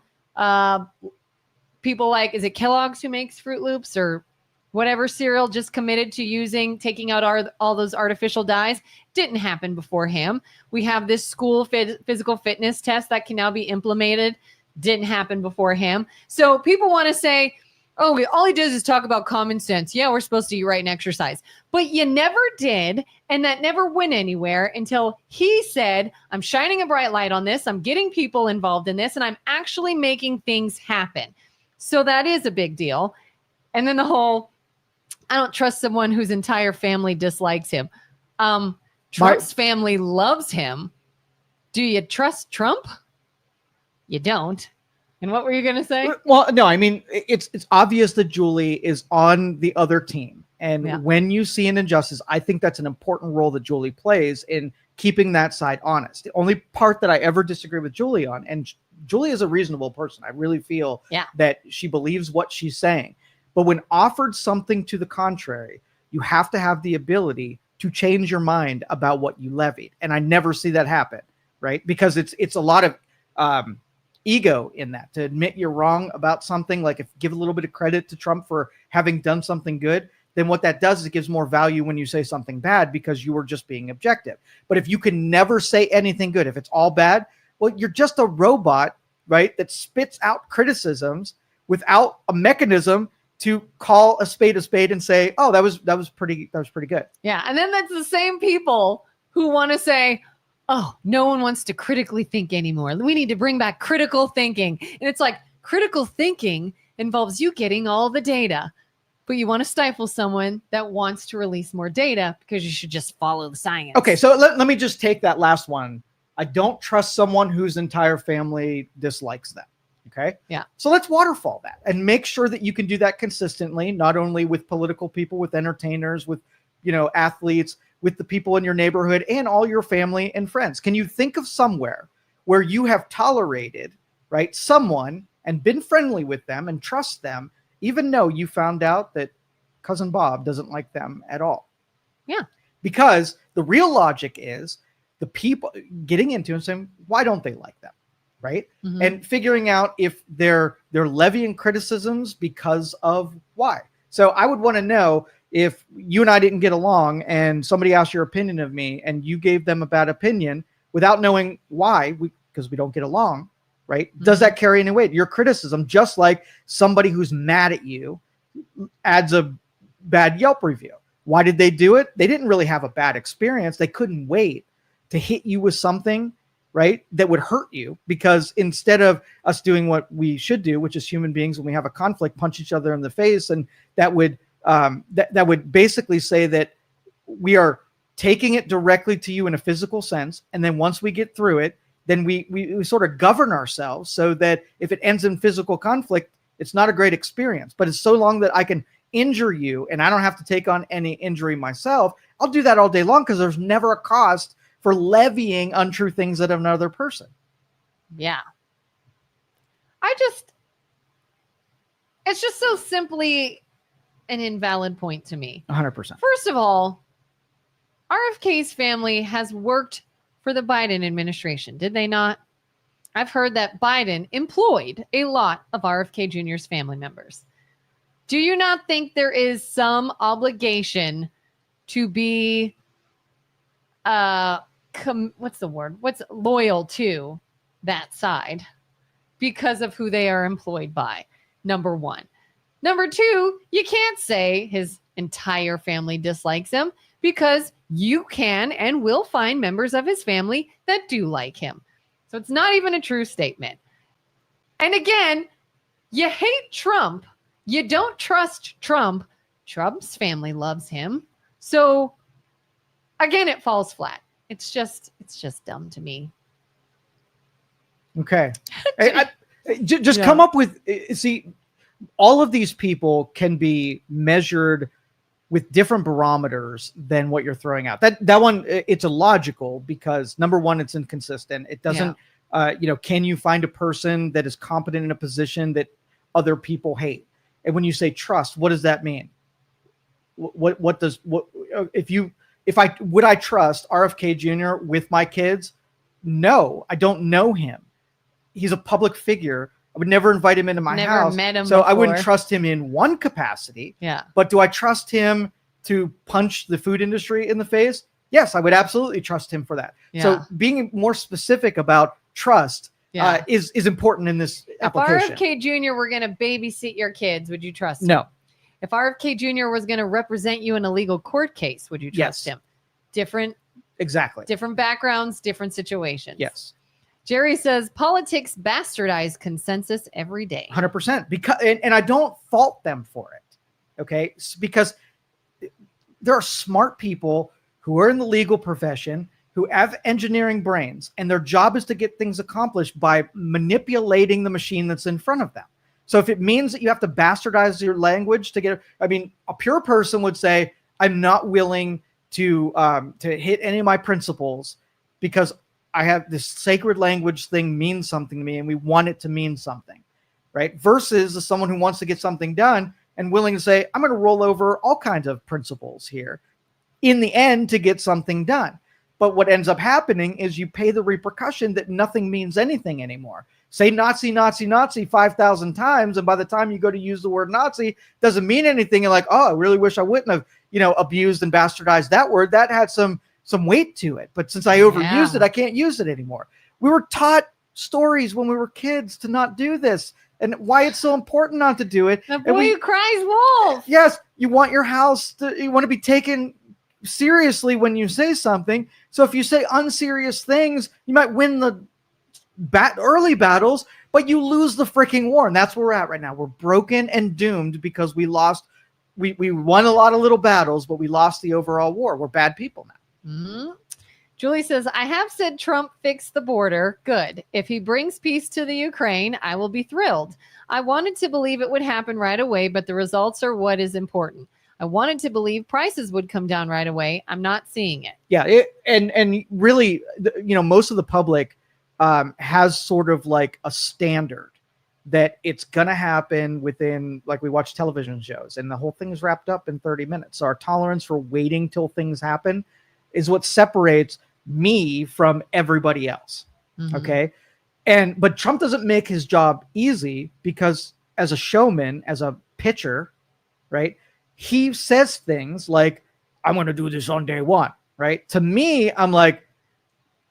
people like, is it Kellogg's who makes Fruit Loops or whatever cereal, just committed to taking out all those artificial dyes? Didn't happen before him. We have this school physical fitness test that can now be implemented. Didn't happen before him. So people want to say, oh, all he does is talk about common sense. Yeah, we're supposed to eat right and exercise. But you never did, and that never went anywhere until he said, I'm shining a bright light on this. I'm getting people involved in this, and I'm actually making things happen. So that is a big deal. And then the whole, I don't trust someone whose entire family dislikes him. Trump's family loves him. Do you trust Trump? You don't. And what were you going to say? Well, no, I mean, it's obvious that Julie is on the other team And when you see an injustice, I think that's an important role that Julie plays in keeping that side honest. The only part that I ever disagree with Julie on, and Julie is a reasonable person. I really feel that she believes what she's saying. But when offered something to the contrary, you have to have the ability to change your mind about what you levied. And I never see that happen, right? Because it's a lot of ego in that, to admit you're wrong about something. Like, if give a little bit of credit to Trump for having done something good, then what that does is it gives more value when you say something bad, because you were just being objective. But if you can never say anything good, if it's all bad, well, you're just a robot, right? That spits out criticisms without a mechanism to call a spade and say, oh, that was pretty good. Yeah. And then that's the same people who want to say, oh, no one wants to critically think anymore. We need to bring back critical thinking. And it's like, critical thinking involves you getting all the data, but you want to stifle someone that wants to release more data because you should just follow the science. Okay, so let me just take that last one. I don't trust someone whose entire family dislikes them. Okay. Yeah. So let's waterfall that and make sure that you can do that consistently, not only with political people, with entertainers, with, athletes, with the people in your neighborhood, and all your family and friends. Can you think of somewhere where you have tolerated, right, someone and been friendly with them and trust them, even though you found out that cousin Bob doesn't like them at all? Yeah. Because the real logic is the people getting into and saying, why don't they like them? Right. Mm-hmm. And figuring out if they're levying criticisms because of why. So I would want to know, if you and I didn't get along and somebody asked your opinion of me and you gave them a bad opinion without knowing why, because we don't get along, right? Mm-hmm. Does that carry any weight? Your criticism, just like somebody who's mad at you adds a bad Yelp review. Why did they do it? They didn't really have a bad experience. They couldn't wait to hit you with something, right, that would hurt you, because instead of us doing what we should do, which is human beings, when we have a conflict, punch each other in the face, and that would that would basically say that we are taking it directly to you in a physical sense, and then once we get through it, then we sort of govern ourselves so that if it ends in physical conflict, it's not a great experience. But it's so long that I can injure you and I don't have to take on any injury myself, I'll do that all day long, because there's never a cost for levying untrue things at another person. Yeah. It's just so simply an invalid point to me. 100%. First of all, RFK's family has worked for the Biden administration, did they not? I've heard that Biden employed a lot of RFK Jr.'s family members. Do you not think there is some obligation to be loyal to that side because of who they are employed by? Number one. Number two, you can't say his entire family dislikes him, because you can and will find members of his family that do like him. So it's not even a true statement. And again, you hate Trump. You don't trust Trump. Trump's family loves him. So again, it falls flat. It's just dumb to me. Okay. Just come up with, see, all of these people can be measured with different barometers than what you're throwing out. That one, it's illogical, because number one, it's inconsistent. It doesn't, can you find a person that is competent in a position that other people hate? And when you say trust, what does that mean? Would I trust RFK Jr. with my kids? No, I don't know him. He's a public figure. I would never invite him into my house. Met him so before. I wouldn't trust him in one capacity. Yeah. But do I trust him to punch the food industry in the face? Yes, I would absolutely trust him for that. Yeah. So being more specific about trust is important in this application. If RFK Jr. were going to babysit your kids, would you trust him? No. If RFK Jr. was going to represent you in a legal court case, would you trust him? Different backgrounds, different situations. Yes. Jerry says politics bastardize consensus every day. 100%. Because and I don't fault them for it. Okay, because there are smart people who are in the legal profession who have engineering brains, and their job is to get things accomplished by manipulating the machine that's in front of them. So if it means that you have to bastardize your language to get, I mean, a pure person would say, I'm not willing to hit any of my principles because I have this sacred language thing means something to me and we want it to mean something, right? Versus someone who wants to get something done and willing to say, I'm going to roll over all kinds of principles here in the end to get something done. But what ends up happening is you pay the repercussion that nothing means anything anymore. Say Nazi, Nazi, Nazi 5,000 times, and by the time you go to use the word Nazi, doesn't mean anything. You're like, oh, I really wish I wouldn't have, abused and bastardized that word. That had some weight to it. But since I overused it, I can't use it anymore. We were taught stories when we were kids to not do this, and why it's so important not to do it. The boy who cries wolf. Yes, you want your house you want to be taken seriously when you say something. So if you say unserious things, you might win the early battles, but you lose the freaking war. And that's where we're at right now. We're broken and doomed because we lost. We won a lot of little battles, but we lost the overall war. We're bad people now. Mm-hmm. Julie says, I have said Trump fixed the border. Good. If he brings peace to the Ukraine, I will be thrilled. I wanted to believe it would happen right away, but the results are what is important. I wanted to believe prices would come down right away. I'm not seeing it. Yeah. And really, most of the public has sort of like a standard that it's going to happen within, like we watch television shows and the whole thing is wrapped up in 30 minutes. So our tolerance for waiting till things happen is what separates me from everybody else. Mm-hmm. Okay. But Trump doesn't make his job easy because as a showman, as a pitcher, right, he says things like, I'm going to do this on day one, right? To me, I'm like,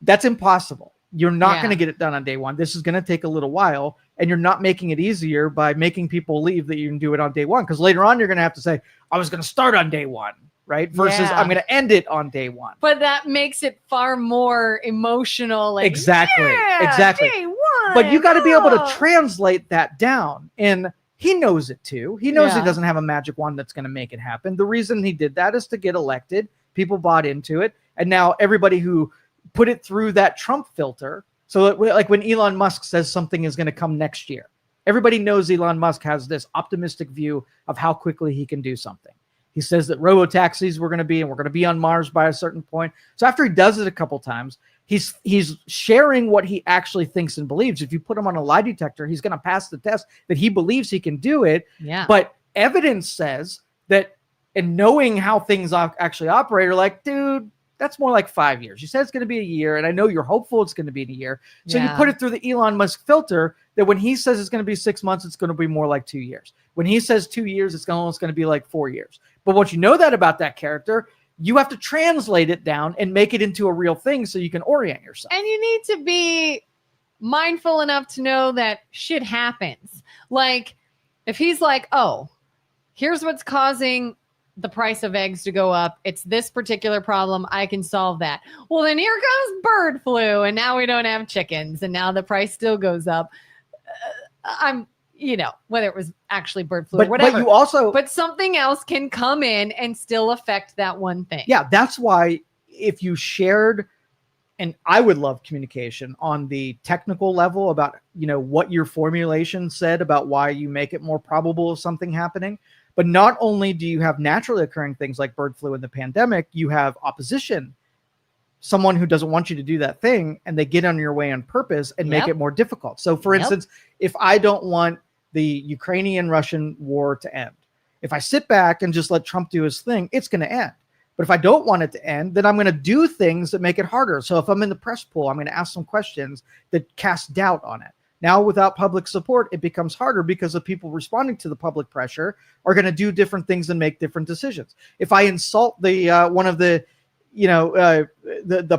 that's impossible. You're not going to get it done on day one. This is going to take a little while, and you're not making it easier by making people believe that you can do it on day one. Because later on, you're going to have to say, I was going to start on day one, right? Versus I'm going to end it on day one. But that makes it far more emotional. Like, exactly. Day one. But you got to be able to translate that down. And he knows it too. He knows he doesn't have a magic wand that's going to make it happen. The reason he did that is to get elected. People bought into it. And now everybody who put it through that Trump filter. So like when Elon Musk says something is going to come next year, everybody knows Elon Musk has this optimistic view of how quickly he can do something. He says that robo-taxis we're going to be, and we're going to be on Mars by a certain point. So after he does it a couple times, he's sharing what he actually thinks and believes. If you put him on a lie detector, he's going to pass the test that he believes he can do it. Yeah. But evidence says that, and knowing how things actually operate, are like, dude, that's more like 5 years. You said it's going to be a year, and I know you're hopeful it's going to be in a year. So you put it through the Elon Musk filter that when he says it's going to be 6 months, it's going to be more like 2 years. When he says 2 years, it's almost going to be like 4 years. But once you know that about that character, you have to translate it down and make it into a real thing so you can orient yourself. And you need to be mindful enough to know that shit happens. Like if he's like, oh, here's what's causing the price of eggs to go up. It's this particular problem. I can solve that. Well, then here comes bird flu, and now we don't have chickens, and now the price still goes up. Whether it was actually bird flu or whatever. But something else can come in and still affect that one thing. Yeah, that's why if you shared, and I would love communication on the technical level about, what your formulation said about why you make it more probable of something happening. But not only do you have naturally occurring things like bird flu in the pandemic, you have opposition, someone who doesn't want you to do that thing, and they get on your way on purpose and make it more difficult. So for instance, if I don't want the Ukrainian-Russian war to end, if I sit back and just let Trump do his thing, it's going to end. But if I don't want it to end, then I'm going to do things that make it harder. So if I'm in the press pool, I'm going to ask some questions that cast doubt on it. Now, without public support, it becomes harder because the people responding to the public pressure are going to do different things and make different decisions. If I insult the one of the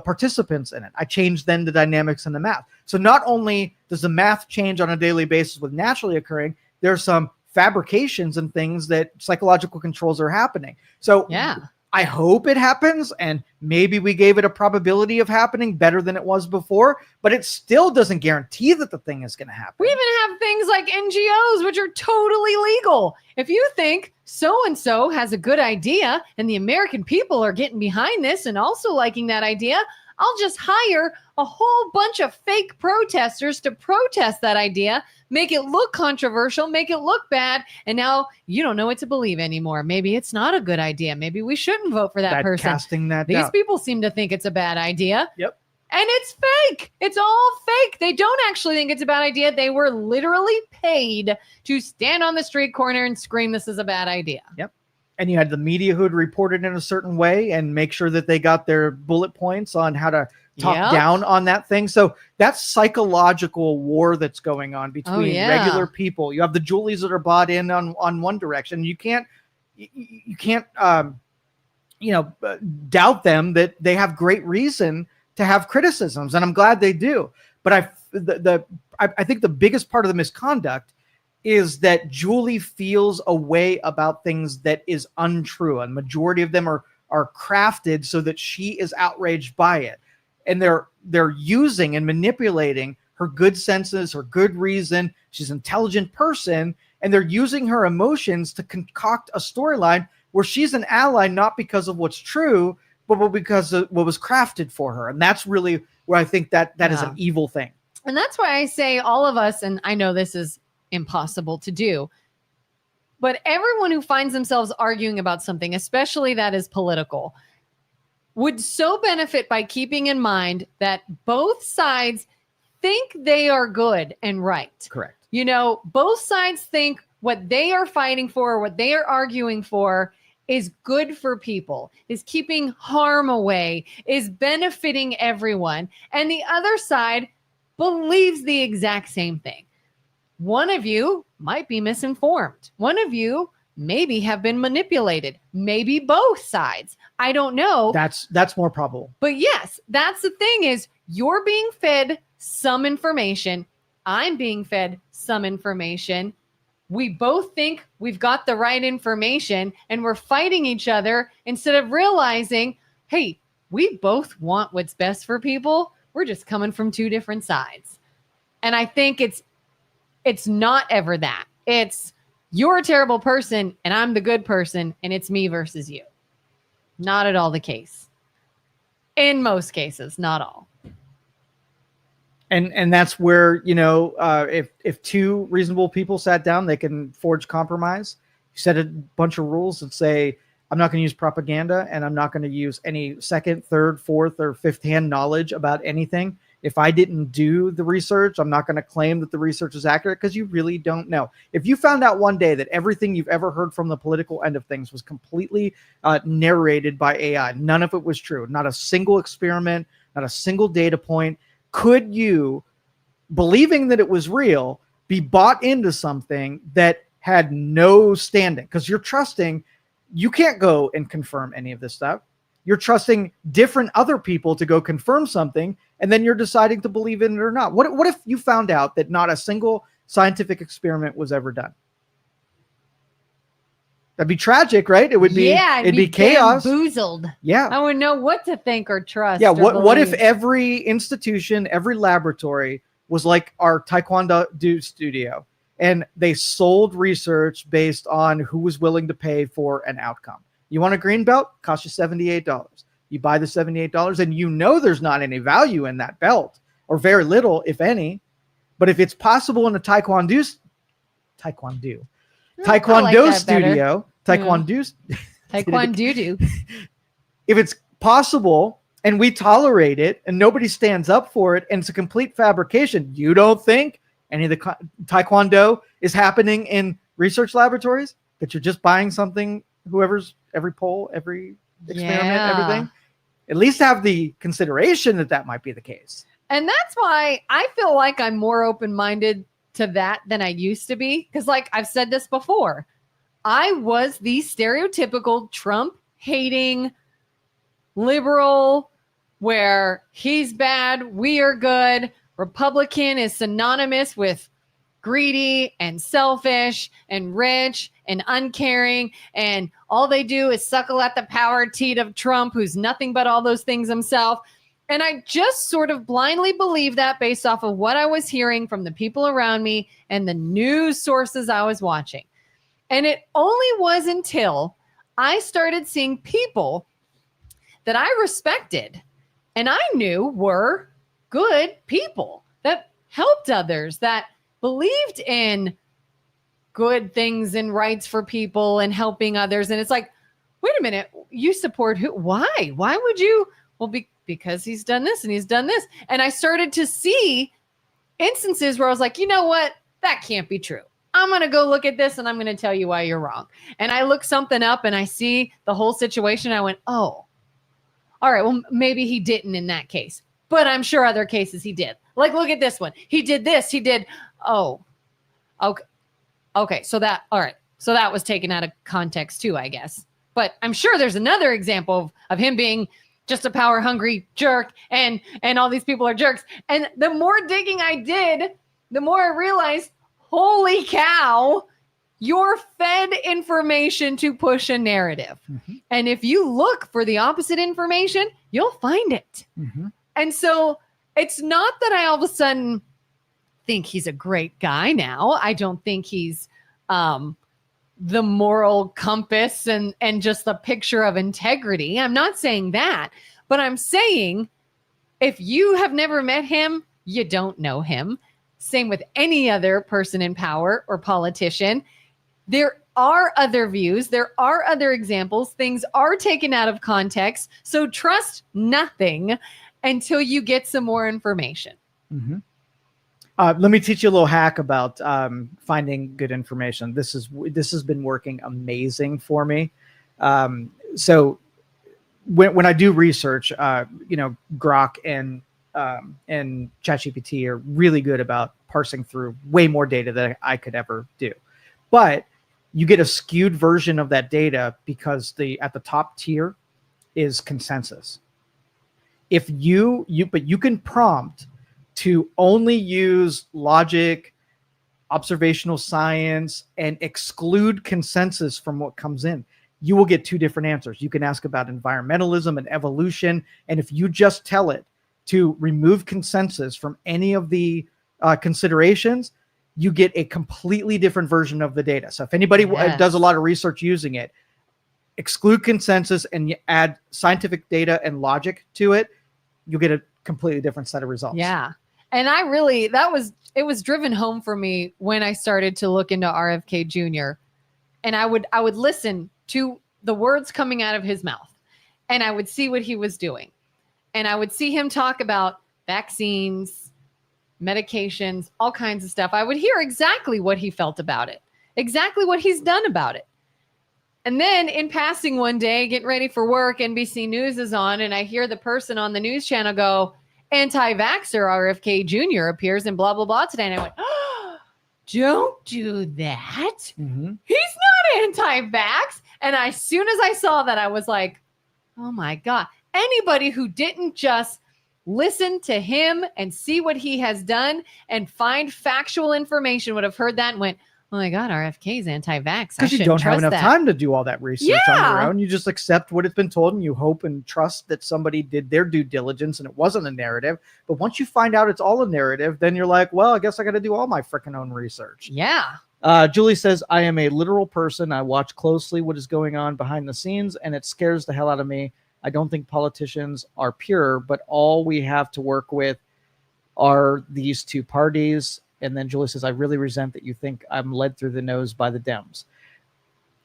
participants in it, I change then the dynamics in the math. So not only does the math change on a daily basis with naturally occurring, there's some fabrications and things that psychological controls are happening. So I hope it happens, and maybe we gave it a probability of happening better than it was before, but it still doesn't guarantee that the thing is going to happen. We even have things like NGOs, which are totally legal. If you think so-and-so has a good idea and the American people are getting behind this and also liking that idea, I'll just hire a whole bunch of fake protesters to protest that idea, make it look controversial, make it look bad. And now you don't know what to believe anymore. Maybe it's not a good idea. Maybe we shouldn't vote for that person. Casting that These doubt. people seem to think it's a bad idea. Yep. And it's fake. It's all fake. They don't actually think it's a bad idea. They were literally paid to stand on the street corner and scream, this is a bad idea. Yep. And you had the media who had reported in a certain way and make sure that they got their bullet points on how to talk down on that thing. So that's psychological war that's going on between regular people. You have the Julies that are bought in on one direction. You can't doubt them that they have great reason to have criticisms, and I'm glad they do. But I think the biggest part of the misconduct is that Julie feels a way about things that is untrue, and majority of them are crafted so that she is outraged by it, and they're using and manipulating her good senses, her good reason. She's an intelligent person, and they're using her emotions to concoct a storyline where she's an ally, not because of what's true, but because of what was crafted for her. And that's really where I think that is an evil thing. And that's why I say all of us, and I know this is impossible to do, but everyone who finds themselves arguing about something, especially that is political, would so benefit by keeping in mind that both sides think they are good and right. Correct. You know, both sides think what they are fighting for, what they are arguing for, is good for people, is keeping harm away, is benefiting everyone. And the other side believes the exact same thing. One of you might be misinformed. One of you maybe have been manipulated. Maybe both sides. I don't know. That's more probable. But yes, that's the thing, is you're being fed some information. I'm being fed some information. We both think we've got the right information, and we're fighting each other instead of realizing, hey, we both want what's best for people. We're just coming from two different sides. And I think it's not ever that. It's you're a terrible person and I'm the good person, and it's me versus you. Not at all the case. In most cases, not all. And that's where, if two reasonable people sat down, they can forge compromise. You set a bunch of rules that say, I'm not going to use propaganda, and I'm not going to use any second, third, fourth, or fifth hand knowledge about anything. If I didn't do the research, I'm not going to claim that the research is accurate, because you really don't know. If you found out one day that everything you've ever heard from the political end of things was completely narrated by AI, none of it was true, not a single experiment, not a single data point, could you, believing that it was real, be bought into something that had no standing? Because you're trusting, you can't go and confirm any of this stuff. You're trusting different other people to go confirm something, and then you're deciding to believe in it or not. What if you found out that not a single scientific experiment was ever done? That'd be tragic, right? It would be, it'd be chaos. Bamboozled. Yeah. I wouldn't know what to think or trust. Yeah. What if every institution, every laboratory was like our Taekwondo studio, and they sold research based on who was willing to pay for an outcome? You want a green belt? Cost you $78. You buy the $78, and there's not any value in that belt, or very little, if any. But if it's possible in a Taekwondo studio, if it's possible and we tolerate it and nobody stands up for it and it's a complete fabrication, you don't think any of the Taekwondo is happening in research laboratories? That you're just buying something, every poll, every experiment, everything? At least have the consideration that might be the case. And that's why I feel like I'm more open-minded to that than I used to be. Because like I've said this before, I was the stereotypical Trump hating liberal, where he's bad, we are good. Republican is synonymous with greedy and selfish and rich and uncaring, and all they do is suckle at the power teat of Trump, who's nothing but all those things himself. And I just sort of blindly believed that based off of what I was hearing from the people around me and the news sources I was watching. And it only was until I started seeing people that I respected and I knew were good people that helped others, that believed in good things and rights for people and helping others. And it's like, wait a minute, you support who? Why? Why would you? Well, because he's done this and he's done this. And I started to see instances where I was like, you know what? That can't be true. I'm going to go look at this and I'm going to tell you why you're wrong. And I look something up and I see the whole situation. I went, oh, all right, well, maybe he didn't in that case, but I'm sure other cases he did. Like, look at this one. He did this. He did. Oh, okay. Okay. So that, all right. So that was taken out of context too, I guess. But I'm sure there's another example of him being just a power hungry jerk and all these people are jerks. And the more digging I did, the more I realized, holy cow, you're fed information to push a narrative. Mm-hmm. And if you look for the opposite information, you'll find it. Mm-hmm. And so it's not that I all of a sudden think he's a great guy now. I don't think he's the moral compass and just the picture of integrity. I'm not saying that, but I'm saying if you have never met him, you don't know him. Same with any other person in power or politician. There are other views. There are other examples. Things are taken out of context. So trust nothing until you get some more information. Mm-hmm. Let me teach you a little hack about finding good information. This has been working amazing for me. So when I do research, Grok and ChatGPT are really good about parsing through way more data than I could ever do. But you get a skewed version of that data because at the top tier is consensus. If you can prompt to only use logic, observational science, and exclude consensus from what comes in, you will get two different answers. You can ask about environmentalism and evolution, and if you just tell it to remove consensus from any of the considerations, you get a completely different version of the data. So if anybody does a lot of research using it, exclude consensus and you add scientific data and logic to it, you'll get a completely different set of results. Yeah. And it was driven home for me when I started to look into RFK Jr. And I would listen to the words coming out of his mouth and I would see what he was doing. And I would see him talk about vaccines, medications, all kinds of stuff. I would hear exactly what he felt about it, exactly what he's done about it. And then in passing one day, getting ready for work, NBC News is on, and I hear the person on the news channel go, anti-vaxxer RFK Jr. appears in blah, blah, blah today. And I went, oh, don't do that. Mm-hmm. He's not anti-vax. And as soon as I saw that, I was like, oh my God. Anybody who didn't just listen to him and see what he has done and find factual information would have heard that and went, oh my God, RFK's anti-vax. Because you don't have enough time to do all that research on your own. You just accept what has been told and you hope and trust that somebody did their due diligence and it wasn't a narrative. But once you find out it's all a narrative, then you're like, well, I guess I got to do all my freaking own research. Yeah. Julie says, I am a literal person. I watch closely what is going on behind the scenes and it scares the hell out of me. I don't think politicians are pure, but all we have to work with are these two parties. And then Julie says, I really resent that you think I'm led through the nose by the Dems.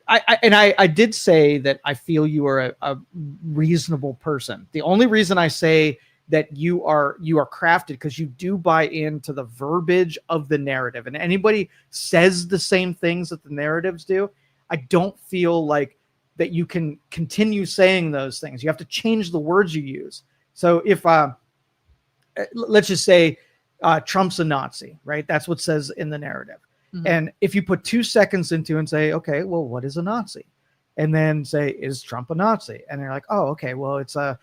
I did say that I feel you are a reasonable person. The only reason I say that you are crafted because you do buy into the verbiage of the narrative. And anybody says the same things that the narratives do, I don't feel like that you can continue saying those things. You have to change the words you use. So if let's just say Trump's a Nazi, right? That's what it says in the narrative. Mm-hmm. And if you put 2 seconds into and say, okay, well, what is a Nazi? And then say, is Trump a Nazi? And they're like, oh, okay, well, it's a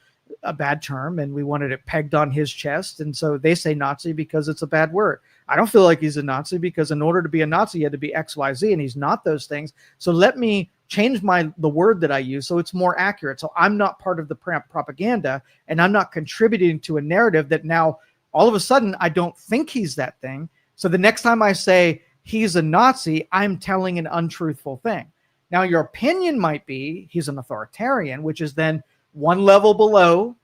bad term and we wanted it pegged on his chest. And so they say Nazi because it's a bad word. I don't feel like he's a Nazi because in order to be a Nazi, you had to be X, Y, Z, and he's not those things. So let me change the word that I use so it's more accurate. So I'm not part of the propaganda and I'm not contributing to a narrative that now all of a sudden I don't think he's that thing. So the next time I say he's a Nazi, I'm telling an untruthful thing. Now your opinion might be he's an authoritarian, which is then one level below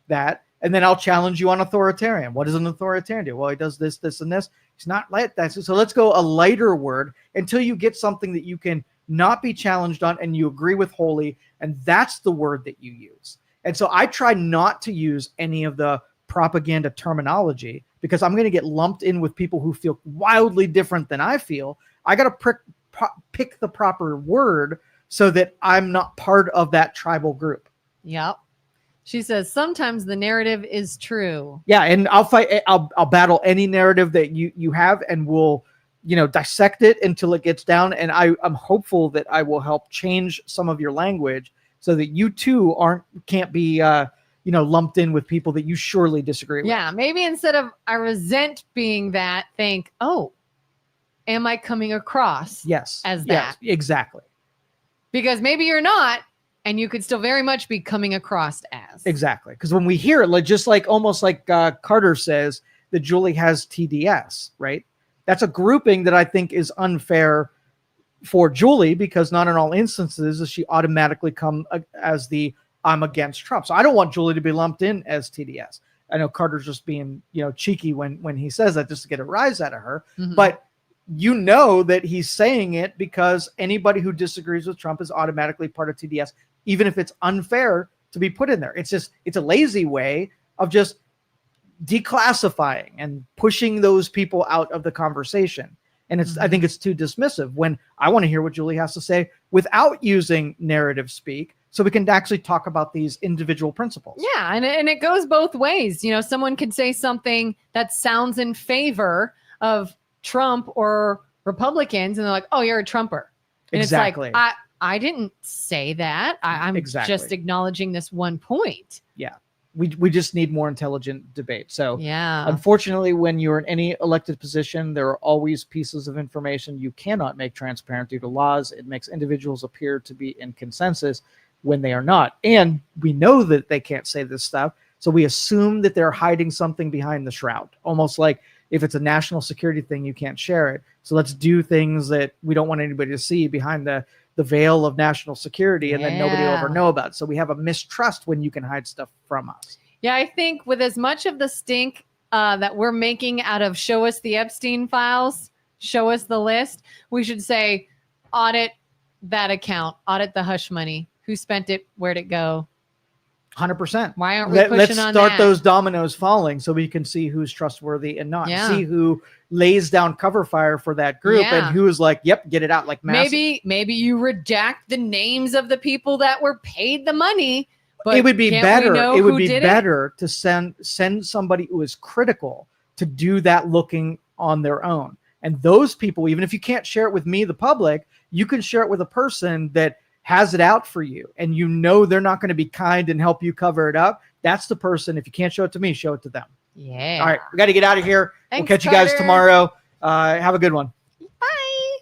that. And then I'll challenge you on authoritarian. What does an authoritarian do? Well, he does this, this, and this. It's not like that. So let's go a lighter word until you get something that you can not be challenged on and you agree with wholly. And that's the word that you use. And so I try not to use any of the propaganda terminology because I'm going to get lumped in with people who feel wildly different than I feel. I got to pick the proper word so that I'm not part of that tribal group. Yep. She says, sometimes the narrative is true. Yeah. And I'll battle any narrative that you have, and we'll, dissect it until it gets down. And I'm hopeful that I will help change some of your language so that you too can't be, lumped in with people that you surely disagree with. Yeah. Maybe instead of I resent being that, think, oh, am I coming across as that? Yes, exactly. Because maybe you're not, and you could still very much be coming across as. Exactly. Because when we hear it, almost like Carter says that Julie has TDS, right? That's a grouping that I think is unfair for Julie, because not in all instances does she automatically come as the I'm against Trump. So I don't want Julie to be lumped in as TDS. I know Carter's just being, cheeky when he says that just to get a rise out of her. Mm-hmm. But that he's saying it because anybody who disagrees with Trump is automatically part of TDS, even if it's unfair to be put in there. It's a lazy way of just declassifying and pushing those people out of the conversation. And I think it's too dismissive when I want to hear what Julie has to say without using narrative speak, so we can actually talk about these individual principles. Yeah. And it goes both ways. Someone could say something that sounds in favor of Trump or Republicans, and they're like, oh, you're a Trumper. And exactly. It's like, I didn't say that. I'm just acknowledging this one point. Yeah. We just need more intelligent debate. So yeah, unfortunately, when you're in any elected position, there are always pieces of information you cannot make transparent due to laws. It makes individuals appear to be in consensus when they are not. And we know that they can't say this stuff. So we assume that they're hiding something behind the shroud, almost like if it's a national security thing, you can't share it. So let's do things that we don't want anybody to see behind the veil of national security, and then nobody will ever know about it. So we have a mistrust when you can hide stuff from us. Yeah, I think with as much of the stink that we're making out of show us the Epstein files, show us the list, we should say audit that account, audit the hush money. Who spent it? Where'd it go? 100%. Why aren't we pushing on that? Let's start those dominoes falling so we can see who's trustworthy and not. Yeah. See who lays down cover fire for that group and who is like, yep, get it out like massive. Maybe you redact the names of the people that were paid the money. But it would be better. It would be better to send somebody who is critical to do that looking on their own. And those people, even if you can't share it with me, the public, you can share it with a person that has it out for you, and they're not going to be kind and help you cover it up. That's the person. If you can't show it to me, show it to them. Yeah. All right. We got to get out of here. Thanks, we'll catch Carter. you guys tomorrow. Have a good one. Bye.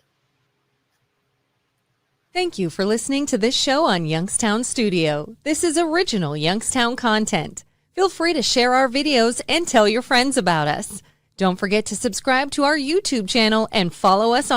Thank you for listening to this show on Youngstown Studio. This is original Youngstown content. Feel free to share our videos and tell your friends about us. Don't forget to subscribe to our YouTube channel and follow us on